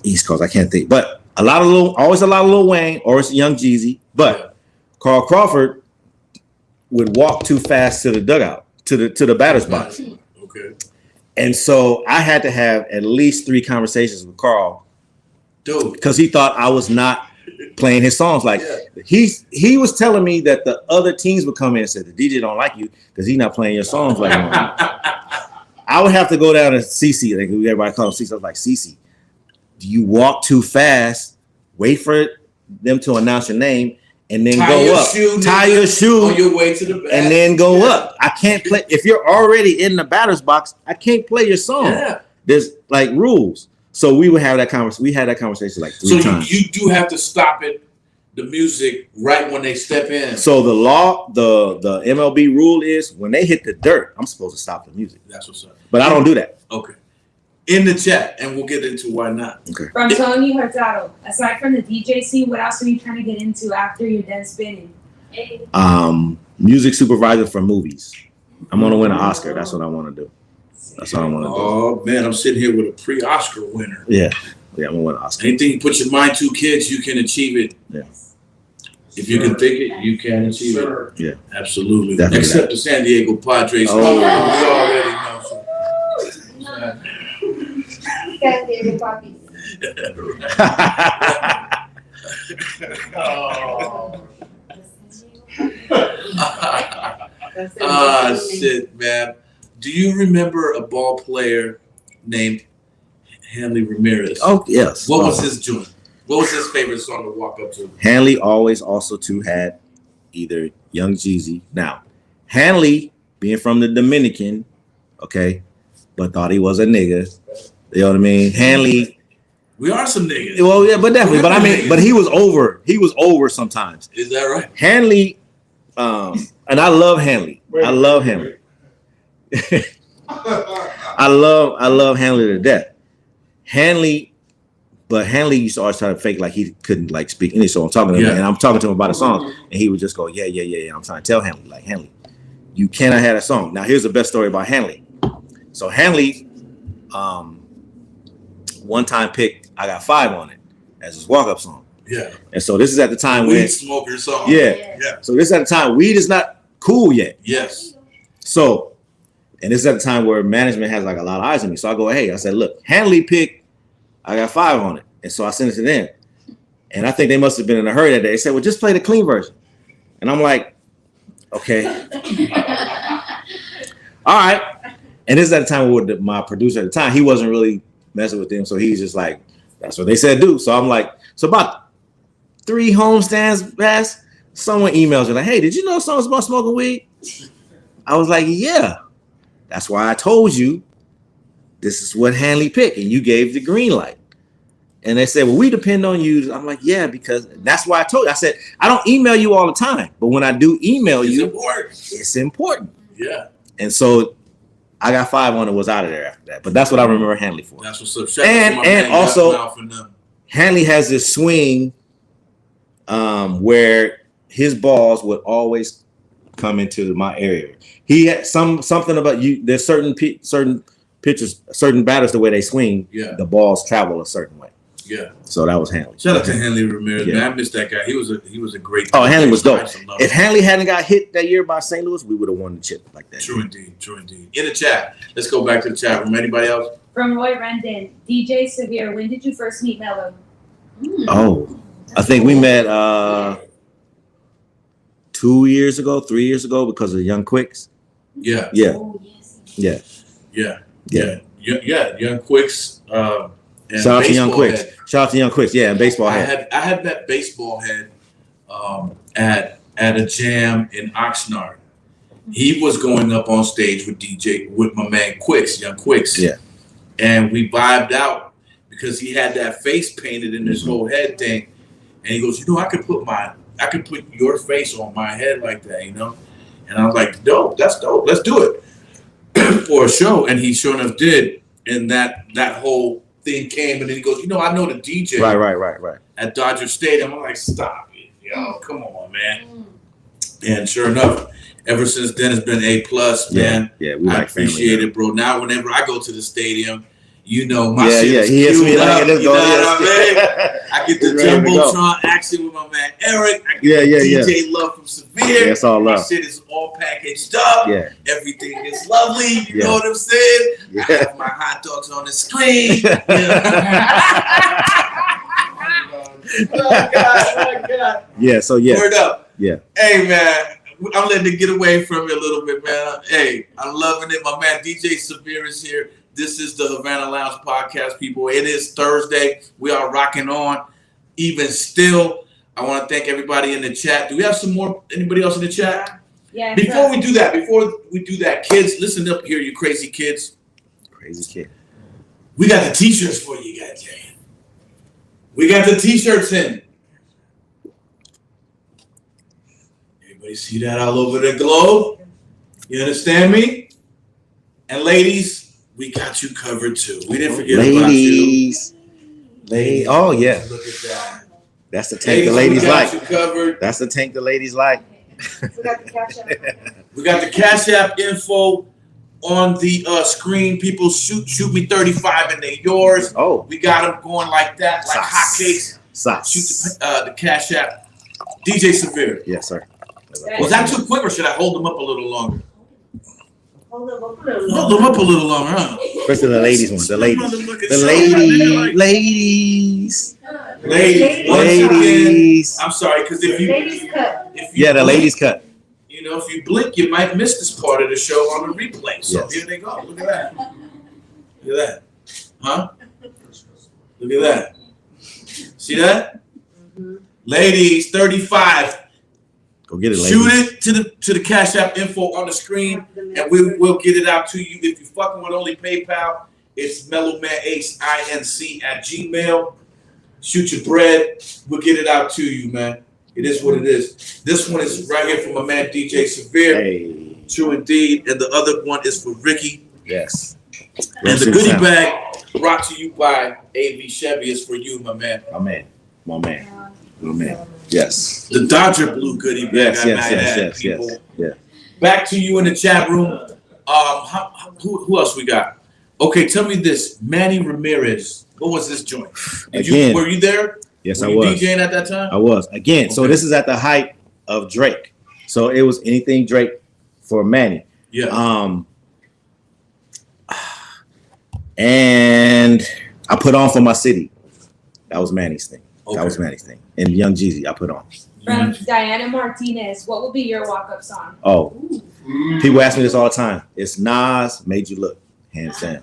East Coast. I can't think, but always a lot of Lil Wayne or it's Young Jeezy. But Carl Crawford would walk too fast to the dugout, to the batter's box. Okay. And so I had to have at least 3 conversations with Carl, dude, because he thought I was not playing his songs. Like he was telling me that the other teams would come in and say the DJ don't like you because he's not playing your songs like I would have to go down to CC, like everybody calls him CC. I was like, CC, do you walk too fast? Wait for them to announce your name and then go up. Tie your shoe on your way to the bat, and then go up. I can't play if you're already in the batter's box. I can't play your song. Yeah. There's like rules. So we would have that conversation. We had that conversation like 3 times. You do have to stop it, the music, right when they step in. So the law, the MLB rule is when they hit the dirt, I'm supposed to stop the music. That's what's up. But I don't do that. Okay. In the chat, and we'll get into why not. Okay. From Tony Hurtado, aside from the DJ scene, what else are you trying to get into after you're done spinning? Music supervisor for movies. I'm gonna win an Oscar. That's what I want to do. That's what I want to do. Oh man, I'm sitting here with a pre-Oscar winner. Yeah, I'm gonna win an Oscar. Anything you put your mind to, kids, you can achieve it. Yeah. If you can think it, you can achieve it. Yeah, absolutely. Definitely. Except the San Diego Padres. Oh. We already know. San Diego Padres. Shit, man. Do you remember a ball player named Hanley Ramirez? Oh, yes. What was his joint? What was his favorite song to walk up to? Hanley always also too had either Young Jeezy. Now, Hanley being from the Dominican, okay, but thought he was a nigga. You know what I mean? Hanley. We are some niggas. Well, yeah, but definitely. But I mean, but he was over. He was over sometimes. Is that right? Hanley, and I love Hanley. I love Hanley. I love Hanley to death. Hanley used to always try to fake like he couldn't like speak English. So I'm talking to him and I'm talking to him about a song, and he would just go, yeah. I'm trying to tell Hanley, like, Hanley, you cannot have a song. Now here's the best story about Hanley. So Hanley, one time picked I Got 5 on it as his walk-up song. Yeah. And so this is at the time Weed when smoker song. Yeah. So this is at the time weed is not cool yet. Yes. So, and this is at the time where management has like a lot of eyes on me. So I go, hey, I said, look, Hanley picked I Got 5 on it. And so I sent it to them. And I think they must have been in a hurry that day. They said, well, just play the clean version. And I'm like, okay. All right. And this is at the time with my producer at the time. He wasn't really messing with them. So he's just like, that's what they said do. So I'm like, so about 3 homestands past, someone emails me like, hey, did you know songs about smoking weed? I was like, yeah. That's why I told you this is what Hanley picked. And you gave the green light. And they said, well, we depend on you. I'm like, yeah, because that's why I told you. I said, I don't email you all the time. But when I do email you, it's important. Yeah. And so I Got 5 on it, was out of there after that. But that's what I remember Hanley for. That's what's up. And also, Hanley has this swing where his balls would always come into my area. He had something about you. There's certain pitchers, certain batters, the way they swing, the balls travel a certain way. Yeah. So that was Hanley. Shout out to Hanley Ramirez, Yeah. man. I missed that guy. He was a great. Oh, Hanley was dope. I used to love If him. Hanley hadn't got hit that year by St. Louis, we would have won the chip like that. True indeed. True indeed. In the chat. Let's go back to the chat room. Anybody else? From Roy Rendon, DJ Severe, when did you first meet Melllow? Oh, I think we met 2 years ago, 3 years ago because of Young Quicks. Yeah. Yeah, Oh, yes. yeah, Yeah. yeah. Young Quicks. And Shout out to Young Baseball Quicks. Head. Shout out to Young Quicks. Yeah, and Baseball Head. I had met Baseball Head at a jam in Oxnard. He was going up on stage with my man Quicks, Young Quicks. Yeah. And we vibed out because he had that face painted in his whole head thing. And he goes, I could put your face on my head like that, And I was like, dope, that's dope. Let's do it for a show. And he sure enough did. And that whole thing came. And then he goes, I know the DJ Right. at Dodger Stadium. I'm like, stop it, come on, man. And sure enough, ever since then, it's been A+, man. Yeah, we I like family. appreciate it, bro. Now, whenever I go to the stadium, my shit is He hits me queued like up, this. you know what I mean? I get the Ready to go. Jumbotron action with my man Eric. I Yeah, get yeah, DJ Love from Severe. Yeah, it's all My love. shit is all packaged up. Yeah. Everything is lovely. You Yeah. know what I'm saying? Yeah. I have my hot dogs on the screen. Oh, God. Yeah, so yeah. Word up. Yeah. Hey, man. I'm letting it get away from you a little bit, man. Hey, I'm loving it. My man DJ Severe is here. This is the Havana Lounge podcast, people. It is Thursday. We are rocking on. Even still, I want to thank everybody in the chat. Do we have some more? Anybody else in the chat? Yeah. Before we do that, kids, listen up here, you crazy kids. Crazy kid. We got the t-shirts for you guys, Jay. We got the t-shirts in. Everybody see that all over the globe? You understand me? And ladies, we got you covered too. We didn't forget about you. Ladies. Oh yeah. Look at that. That's the tank the ladies we got like. you covered. That's the tank the ladies like. We got the cash out. We got the Cash App info on the screen. People shoot me 35 and they're yours. Oh. We got them going like that, like hotcakes. Sauce. Shoot the Cash App. DJ Severe. Yes, sir. Was that too quick or should I hold them up a little longer? Hold up, Hold them up a little longer, huh? Especially the ladies one. The ladies. The Ladies. Once again, Ladies. I'm sorry, because Ladies cut. Yeah, the ladies cut. if you blink, you might miss this part of the show on the replay. So Yes. here they go. Look at that. Look at that. Huh? Look at that. See that? Ladies, 35. Go get it, ladies. Shoot it to the Cash App info on the screen, and we'll get it out to you. If you fucking with only PayPal, it's Melllow Man Ace INC@gmail. Shoot your bread. We'll get it out to you, man. It is what it is. This one is right here from my man DJ Severe. Hey. True indeed. And the other one is for Rickie. Yes. And the goodie bag brought to you by AV Chevy is for you, my man. My man. Yes. The Dodger blue goodie bag. Yes. Back to you in the chat room. Who else we got? Okay, tell me this. Manny Ramirez. What was this joint? Were you there? Yes, Were I you was. DJing at that time? I was. Again, Okay. so this is at the height of Drake. So it was anything Drake for Manny. Yeah. And I put on for my city. That was Manny's thing. Okay. That was Manny's thing. And Young Jeezy, I put on. From Diana Martinez, what will be your walk-up song? Oh, people ask me this all the time. It's Nas, Made You Look, hands down.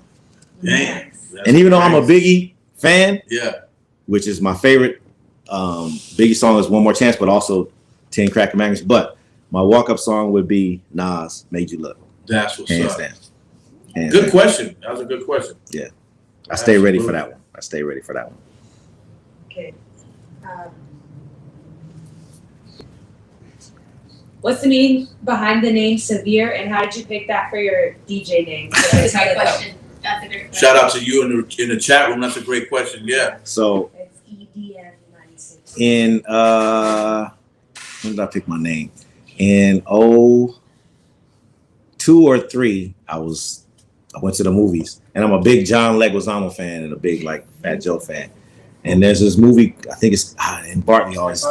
Damn. And even though I'm a Biggie fan, Yeah. which is my favorite, Biggie song is One More Chance, but also 10 Cracker Magnets. But my walk-up song would be Nas, Made You Look, That's what's hands up. down. Hands Good down. question. That was a good question. I stay ready for that one. Okay. What's the meaning behind the name Severe, and how did you pick that for your DJ name? That's a great question. That's a great question. Shout out to you in the chat room. That's a great question. Yeah. So It's EDM96. in when did I pick my name? In 02 or 03, I went to the movies, and I'm a big John Leguizamo fan and a big like Fat Joe fan. And there's this movie, I think it's in Barton always.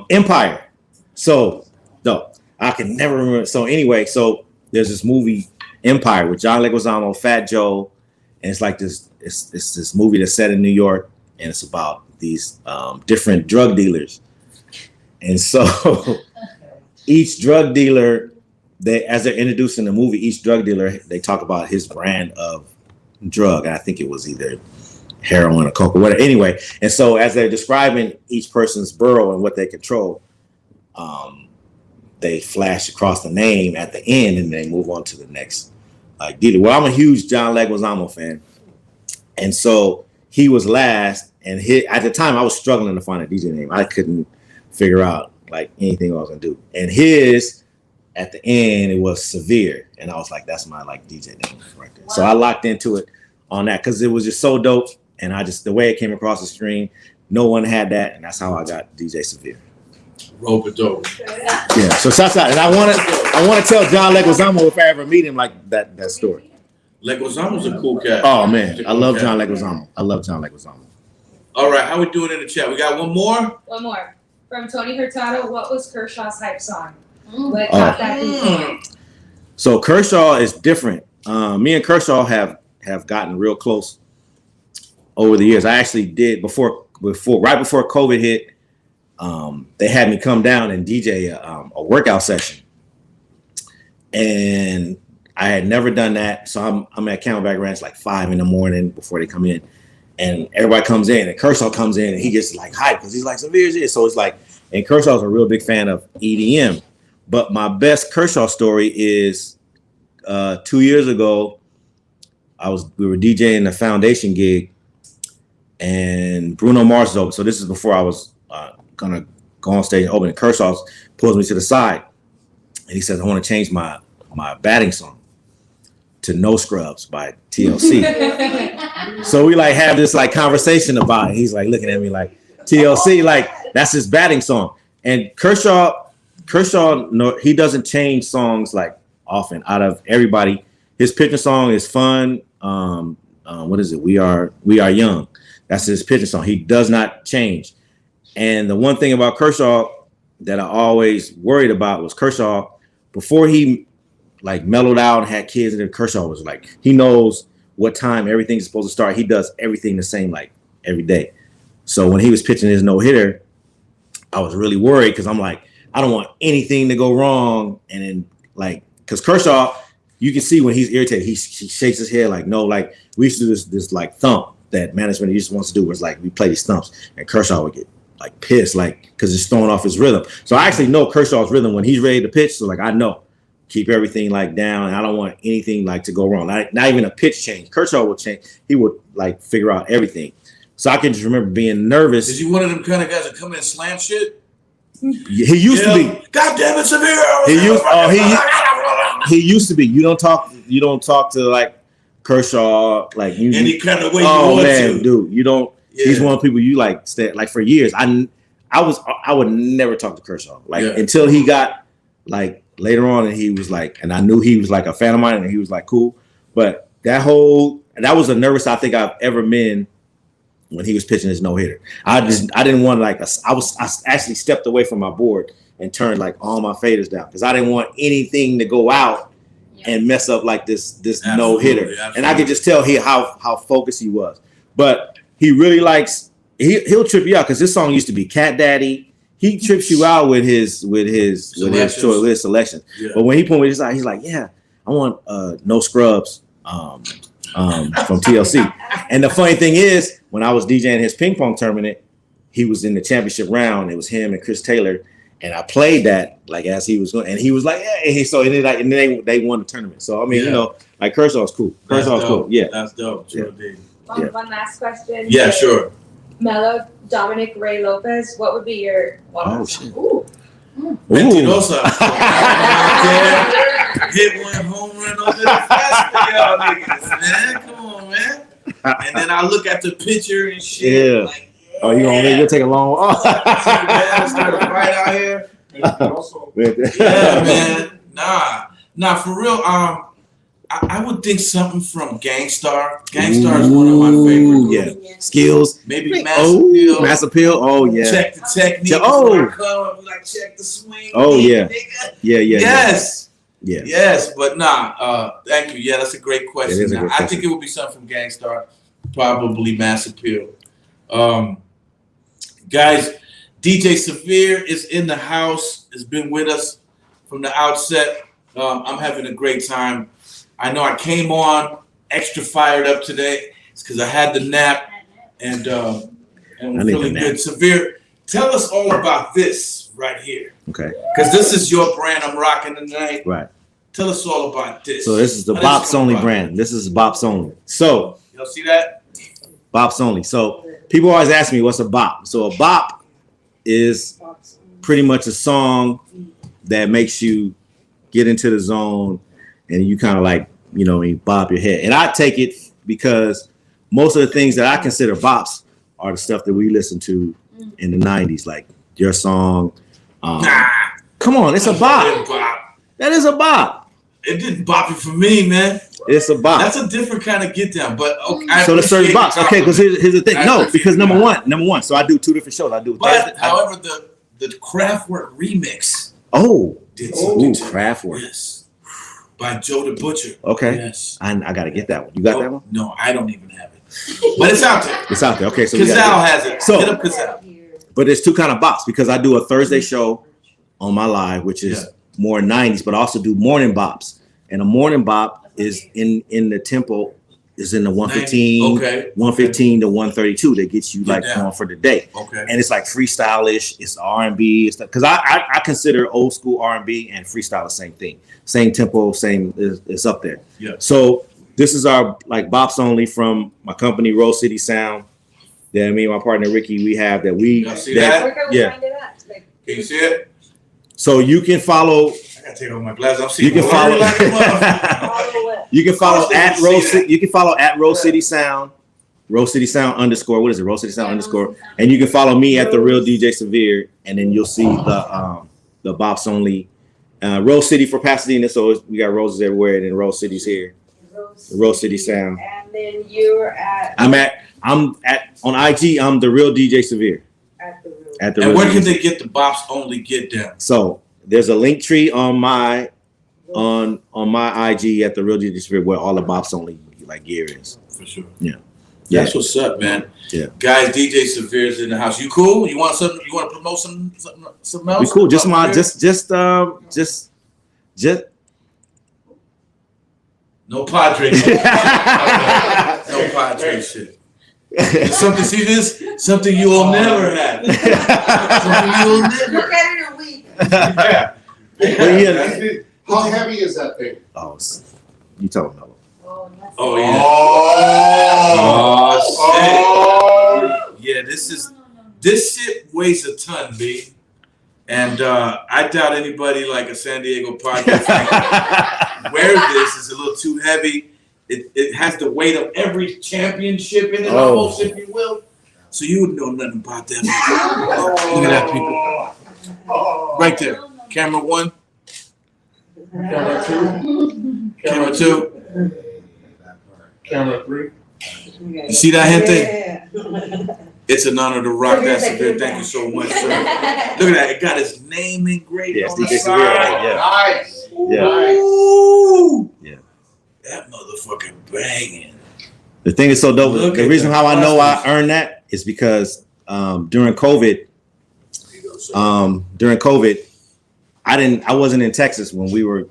Empire. So no, I can never remember. So anyway, so there's this movie Empire with John Leguizamo, Fat Joe, and it's like this. It's this movie that's set in New York, and it's about these different drug dealers. And so each drug dealer, as they're introducing the movie, each drug dealer, they talk about his brand of drug. And I think it was either heroin or coke or whatever. Anyway, and so as they're describing each person's borough and what they control, they flash across the name at the end and they move on to the next dealer. Well, I'm a huge John Leguizamo fan. And so he was last, and at the time I was struggling to find a DJ name. I couldn't figure out like anything I was gonna do. And his at the end it was Severe, and I was like, that's my like DJ name right there. Wow. So I locked into it on that because it was just so dope, and I just the way it came across the screen, no one had that, and that's how I got DJ Severe. Rope it dope. Yeah. So shouts out, and I want to tell John Leguizamo if I ever meet him like that story. Leguizamo's a cool cat. Oh man, I love John Leguizamo. I love John Leguizamo. All right, how we doing in the chat? We got one more. One more from Tony Hurtado. What was Kershaw's hype song? What got that thinking? So Kershaw is different. Me and Kershaw have gotten real close over the years. I actually did right before COVID hit. They had me come down and DJ a workout session, and I had never done that. So I'm at Camelback Ranch like 5 a.m. before they come in, and everybody comes in, and Kershaw comes in, and he gets like hyped because he's like Severe. So it's like, and Kershaw's a real big fan of EDM. But my best Kershaw story is 2 years ago. We were DJing the Foundation gig, and Bruno Mars is open. So this is before I was gonna go on stage and open. And Kershaw pulls me to the side, and he says, "I want to change my batting song to No Scrubs by TLC." So we like have this like conversation about it. He's like looking at me like TLC, like that's his batting song. And Kershaw, no, he doesn't change songs like often. Out of everybody, his pitching song is Fun. What is it? We are Young. That's his pitching song. He does not change. And the one thing about Kershaw that I always worried about was Kershaw before he like mellowed out and had kids, and then Kershaw was like, he knows what time everything's supposed to start. He does everything the same like every day. So when he was pitching his no-hitter, I was really worried because I'm like, I don't want anything to go wrong. And then like, because Kershaw, you can see when he's irritated, he shakes his head like, no, like we used to do this like thump that management just wants to do, was like we play these thumps, and Kershaw would get like pissed, like because it's throwing off his rhythm. So I actually know Kershaw's rhythm when he's ready to pitch. So like I know, keep everything like down, and I don't want anything like to go wrong. Not even a pitch change. Kershaw would change. He would like figure out everything. So I can just remember being nervous. Is he one of them kind of guys that come in and slam shit? He used to be. God damn it, Severe! He used to be. You don't talk to like Kershaw like you. Any kind of way. Oh man, dude, you don't. Yeah. He's one of the people you like. Like for years, I would never talk to Kershaw like until he got like later on, and he was like, and I knew he was like a fan of mine, and he was like cool. But that was the nervous I think I've ever been when he was pitching his no-hitter. I didn't want like I actually stepped away from my board and turned like all my faders down because I didn't want anything to go out and mess up like this no-hitter. Absolutely. And I could just tell how focused he was. But he really likes he'll trip you out because this song used to be Cat Daddy. He trips you out with his selections. Yeah. But when he put me aside, he's like, yeah, I want No Scrubs from TLC. And the funny thing is, when I was DJing his ping pong tournament, he was in the championship round. It was him and Chris Taylor, and I played that like as he was going, and he was like, "Hey!" So and then they won the tournament. So I mean, you know, like Kershaw's cool. Kershaw's cool. Yeah, that's dope. Sure yeah. One last question. Yeah, sure. Mellow, Dominic Ray Lopez. What would be your one shit. Ooh. Mentirosa. Hit one home run over the fast for y'all niggas, man. Come on, man. And then I look at the picture and shit. Yeah. Like, oh, you'll take a long. Oh. Start a fight out here. Yeah, man. Nah, for real. I I would think something from Gangstar. Gangstar is one of my favorite groups. Yeah. Skills. Maybe Mass Appeal. Mass Appeal. Oh yeah. Check the technique. Oh. Like check the swing. Oh yeah. Nigga. Yeah. Yes. Yeah. Yes, but nah. Thank you. Yeah, that's a great question. It is a good I question. think it would be something from Gangstar. Probably Mass Appeal. Guys, DJ Severe is in the house. Has been with us from the outset. I'm having a great time. I know I came on extra fired up today. It's because I had the nap and I'm feeling good. Severe, tell us all about this right here. Okay. Because this is your brand I'm rocking tonight. Right. Tell us all about this. So this is the How does Bops it come Only about? brand. This is Bops Only. So Y'all see that? Bops Only. So people always ask me what's a bop. So a bop is pretty much a song that makes you get into the zone and you kind of like, you know, you bob your head. And I take it because most of the things that I consider bops are the stuff that we listened to in the 90s, like your song. Come on, it's a bop. That is a bop. It didn't bop it for me, man. It's a bop. That's a different kind of get down. But okay, So there's certain bops. Okay, because here's the thing. No, because number one. So I do two different shows. I do. But however, the Kraftwerk remix did Ooh, something to Kraftwerk. Yes. By Joe the Butcher. Okay. Yes. I got to get that one. You got that one? No, I don't even have it. But it's out there. It's out there. Okay, so we Kazal got has it. So- Hit up Kazal. But there's two kind of bops because I do a Thursday show on my live, which is more 90s, but I also do morning bops. And a morning bop is in the tempo is in the 115, 115 to 132 that gets you like going for the day. Okay. And it's like freestylish, it's R&B, because I consider old school R&B and freestyle the same thing. Same tempo, same, it's up there. Yeah. So this is our like bops only from my company, Rose City Sound. That me and my partner Rickie, we have that we Y'all see that? Where can we Yeah. find it at? Like, Can you see it? So you can follow. I gotta take off my glasses. I'm seeing You can blurry follow. like a motherfucker. follow it. You can follow Of course at they can Rose. see that. You can follow at Rose City Sound. Rose City Sound underscore. What is it? Rose City Sound underscore. And you can follow me at the Real DJ Severe, and then you'll see the Bops Only. Rose City for Pasadena. So we got roses everywhere, and then Rose City's here. Rose City Sound. And then you're at. I'm at on IG. I'm the Real DJ Severe. At the room. At the And Real where can DJ. they get the Bops Only get down? So there's a link tree on my my IG at the Real DJ Severe where all the Bops Only like gear is. For sure. Yeah. That's what's up, man. Yeah. Guys, DJ Severe's in the house. You cool? You want something? You want to promote something else? We cool. Just No Padre shit. No Padre shit. Something, see this? Something you will never have. Something you will never. Look at it in a week. Yeah. Well, yeah. That's it. How heavy is that thing? Oh, you tell them. Oh, that's Oh, yeah. Oh, Yeah, this shit weighs a ton, B. And I doubt anybody like a San Diego Padres fan wear this. It's a little too heavy. It has the weight of every championship in it, almost, if you will. So you wouldn't know nothing about that. Look at that, people. Right there. Camera one. Camera two. Camera two. Camera three. You see that, gente? Yeah. It's an honor to rock that, Severe. Thank you so much, sir. Look at that. It got his name engraved Yes, on the DJ Severe. side. Yeah. Nice. Yeah. Nice. Ooh. Yeah. That motherfucker banging. The thing is so dope. Look The at reason that. how I know I earned that is because during COVID, I wasn't in Texas when we were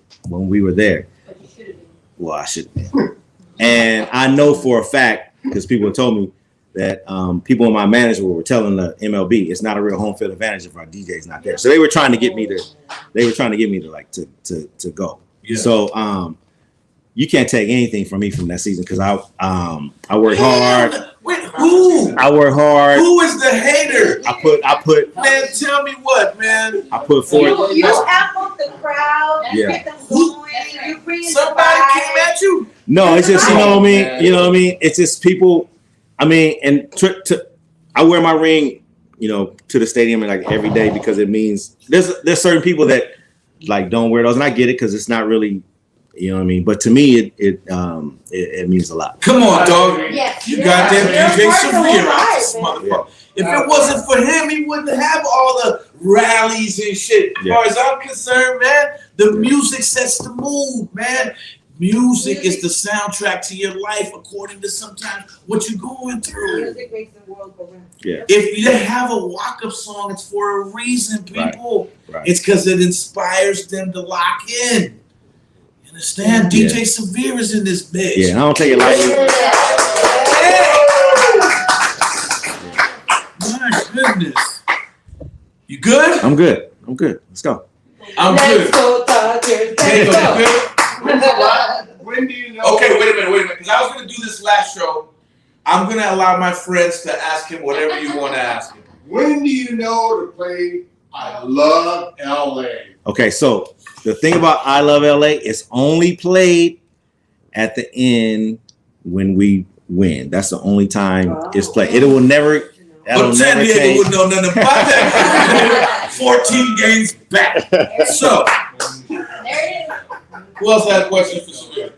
there. But you should have been. Well, I should have been. And I know for a fact, because people told me that people in my management were telling the MLB it's not a real home field advantage if our DJ's not there. So they were trying to get me to go. Yeah. So you can't take anything from me from that season because I work hard. Wait, who? I work hard. Who is the hater? I put Man, tell me what, man. I put forth. You amp the crowd. You Yeah. get them going. You bring Somebody came at you. No, it's just you know what I mean. You know what I mean. It's just people. I mean, and I wear my ring, you know, to the stadium and like every day because it means there's certain people that like don't wear those, and I get it because it's not really You know what I mean? But to me, it means a lot. Come on, dog. Yes. You goddamn DJ You're part of the Severe out whole this vibe, motherfucker. If it wasn't for him, he wouldn't have all the rallies and shit. As far as I'm concerned, man, the music sets the mood, man. Music is the soundtrack to your life, according to sometimes what you're going through. Music makes the world go round. Yeah. If you have a walk-up song, it's for a reason, people. Right. It's because it inspires them to lock in. You understand? Yeah. DJ Severe is in this bitch. Yeah, I don't take it lightly. My goodness. You good? I'm good. Let's go. I'm Let's good. go, Dodgers. There you Let's go. go. You good? When do you know? Okay, wait a minute. Because I was going to do this last show. I'm going to allow my friends to ask him whatever you want to ask him. When do you know to play I Love LA? Okay, so the thing about I Love LA, it's only played at the end when we win. That's the only time it's played. It will never. That'll But San never Diego change. wouldn't know nothing about that. 14 games back. So, There it is. who else had a question for Severe?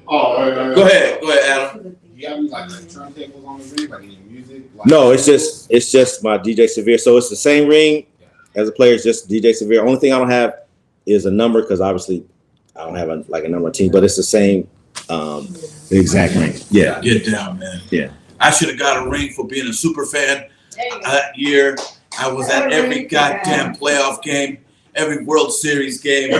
Oh, Go ahead, Adam. You have like turntables on the rig, like any music? Like, No, it's just my DJ Severe. So it's the same ring as a player. It's just DJ Severe. Only thing I don't have is a number because obviously I don't have a number team, but it's the same, the exact ring. Yeah. Get down, man. Yeah. I should have got a ring for being a super fan There you go. that year. I was at every goddamn playoff game, every World Series game,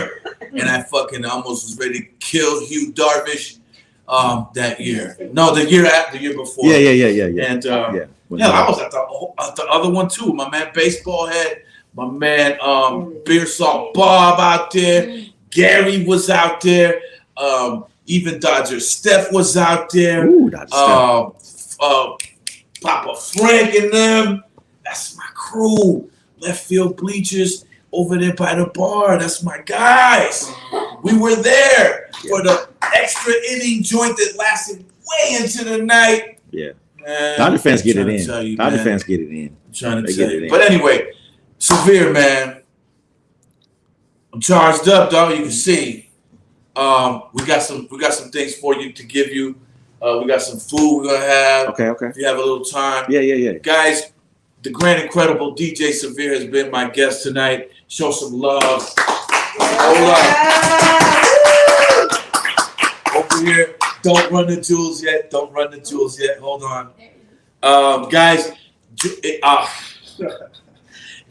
and I fucking almost was ready to kill Hugh Darvish that year. No, the year before. Yeah. And Yeah. hell, I was at the other one too. My man Baseball Head, my man Beer Salt Bob out there, Gary was out there, even Dodger Steph was out there. Ooh, that's Papa Frank and them. That's my crew. Left field bleachers over there by the bar. That's my guys. We were there for the extra inning joint that lasted way into the night. Yeah. Man, Dodger fans get it I'm trying to tell in. you, Dodger man. fans get it in. I'm trying to They tell get it you. in. But anyway, Severe, man. I'm charged up, dog. You can see. We got some things for you to give you. We got some food we're gonna have. Okay. If you have a little time. Yeah. Guys, the grand incredible DJ Severe has been my guest tonight. Show some love. Hold on. Over here. Don't run the jewels yet. Hold on.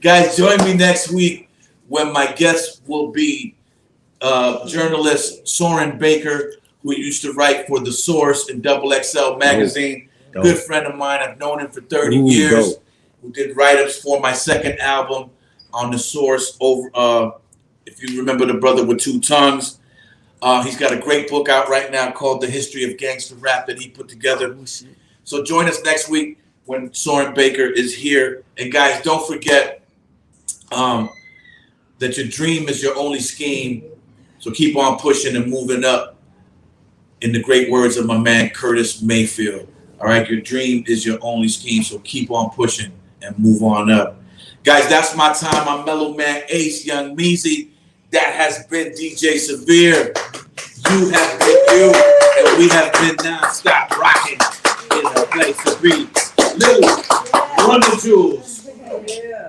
Guys, join me next week when my guest will be journalist Soren Baker, who used to write for The Source and Double XL magazine. Dope. Good friend of mine. I've known him for 30 Ooh, years. dope. Who did write-ups for my second album on The Source. If you remember The Brother with Two Tongues. He's got a great book out right now called The History of Gangster Rap that he put together. So join us next week when Soren Baker is here. And guys, don't forget that your dream is your only scheme. So keep on pushing and moving up. In the great words of my man Curtis Mayfield. All right, your dream is your only scheme. So keep on pushing and move on up. Guys, that's my time. I'm Melllow Man Ace, Young Meezy. That has been DJ Severe. You have been you, and we have been non-stop rocking in the place to be. Lily, run the jewels. Yeah.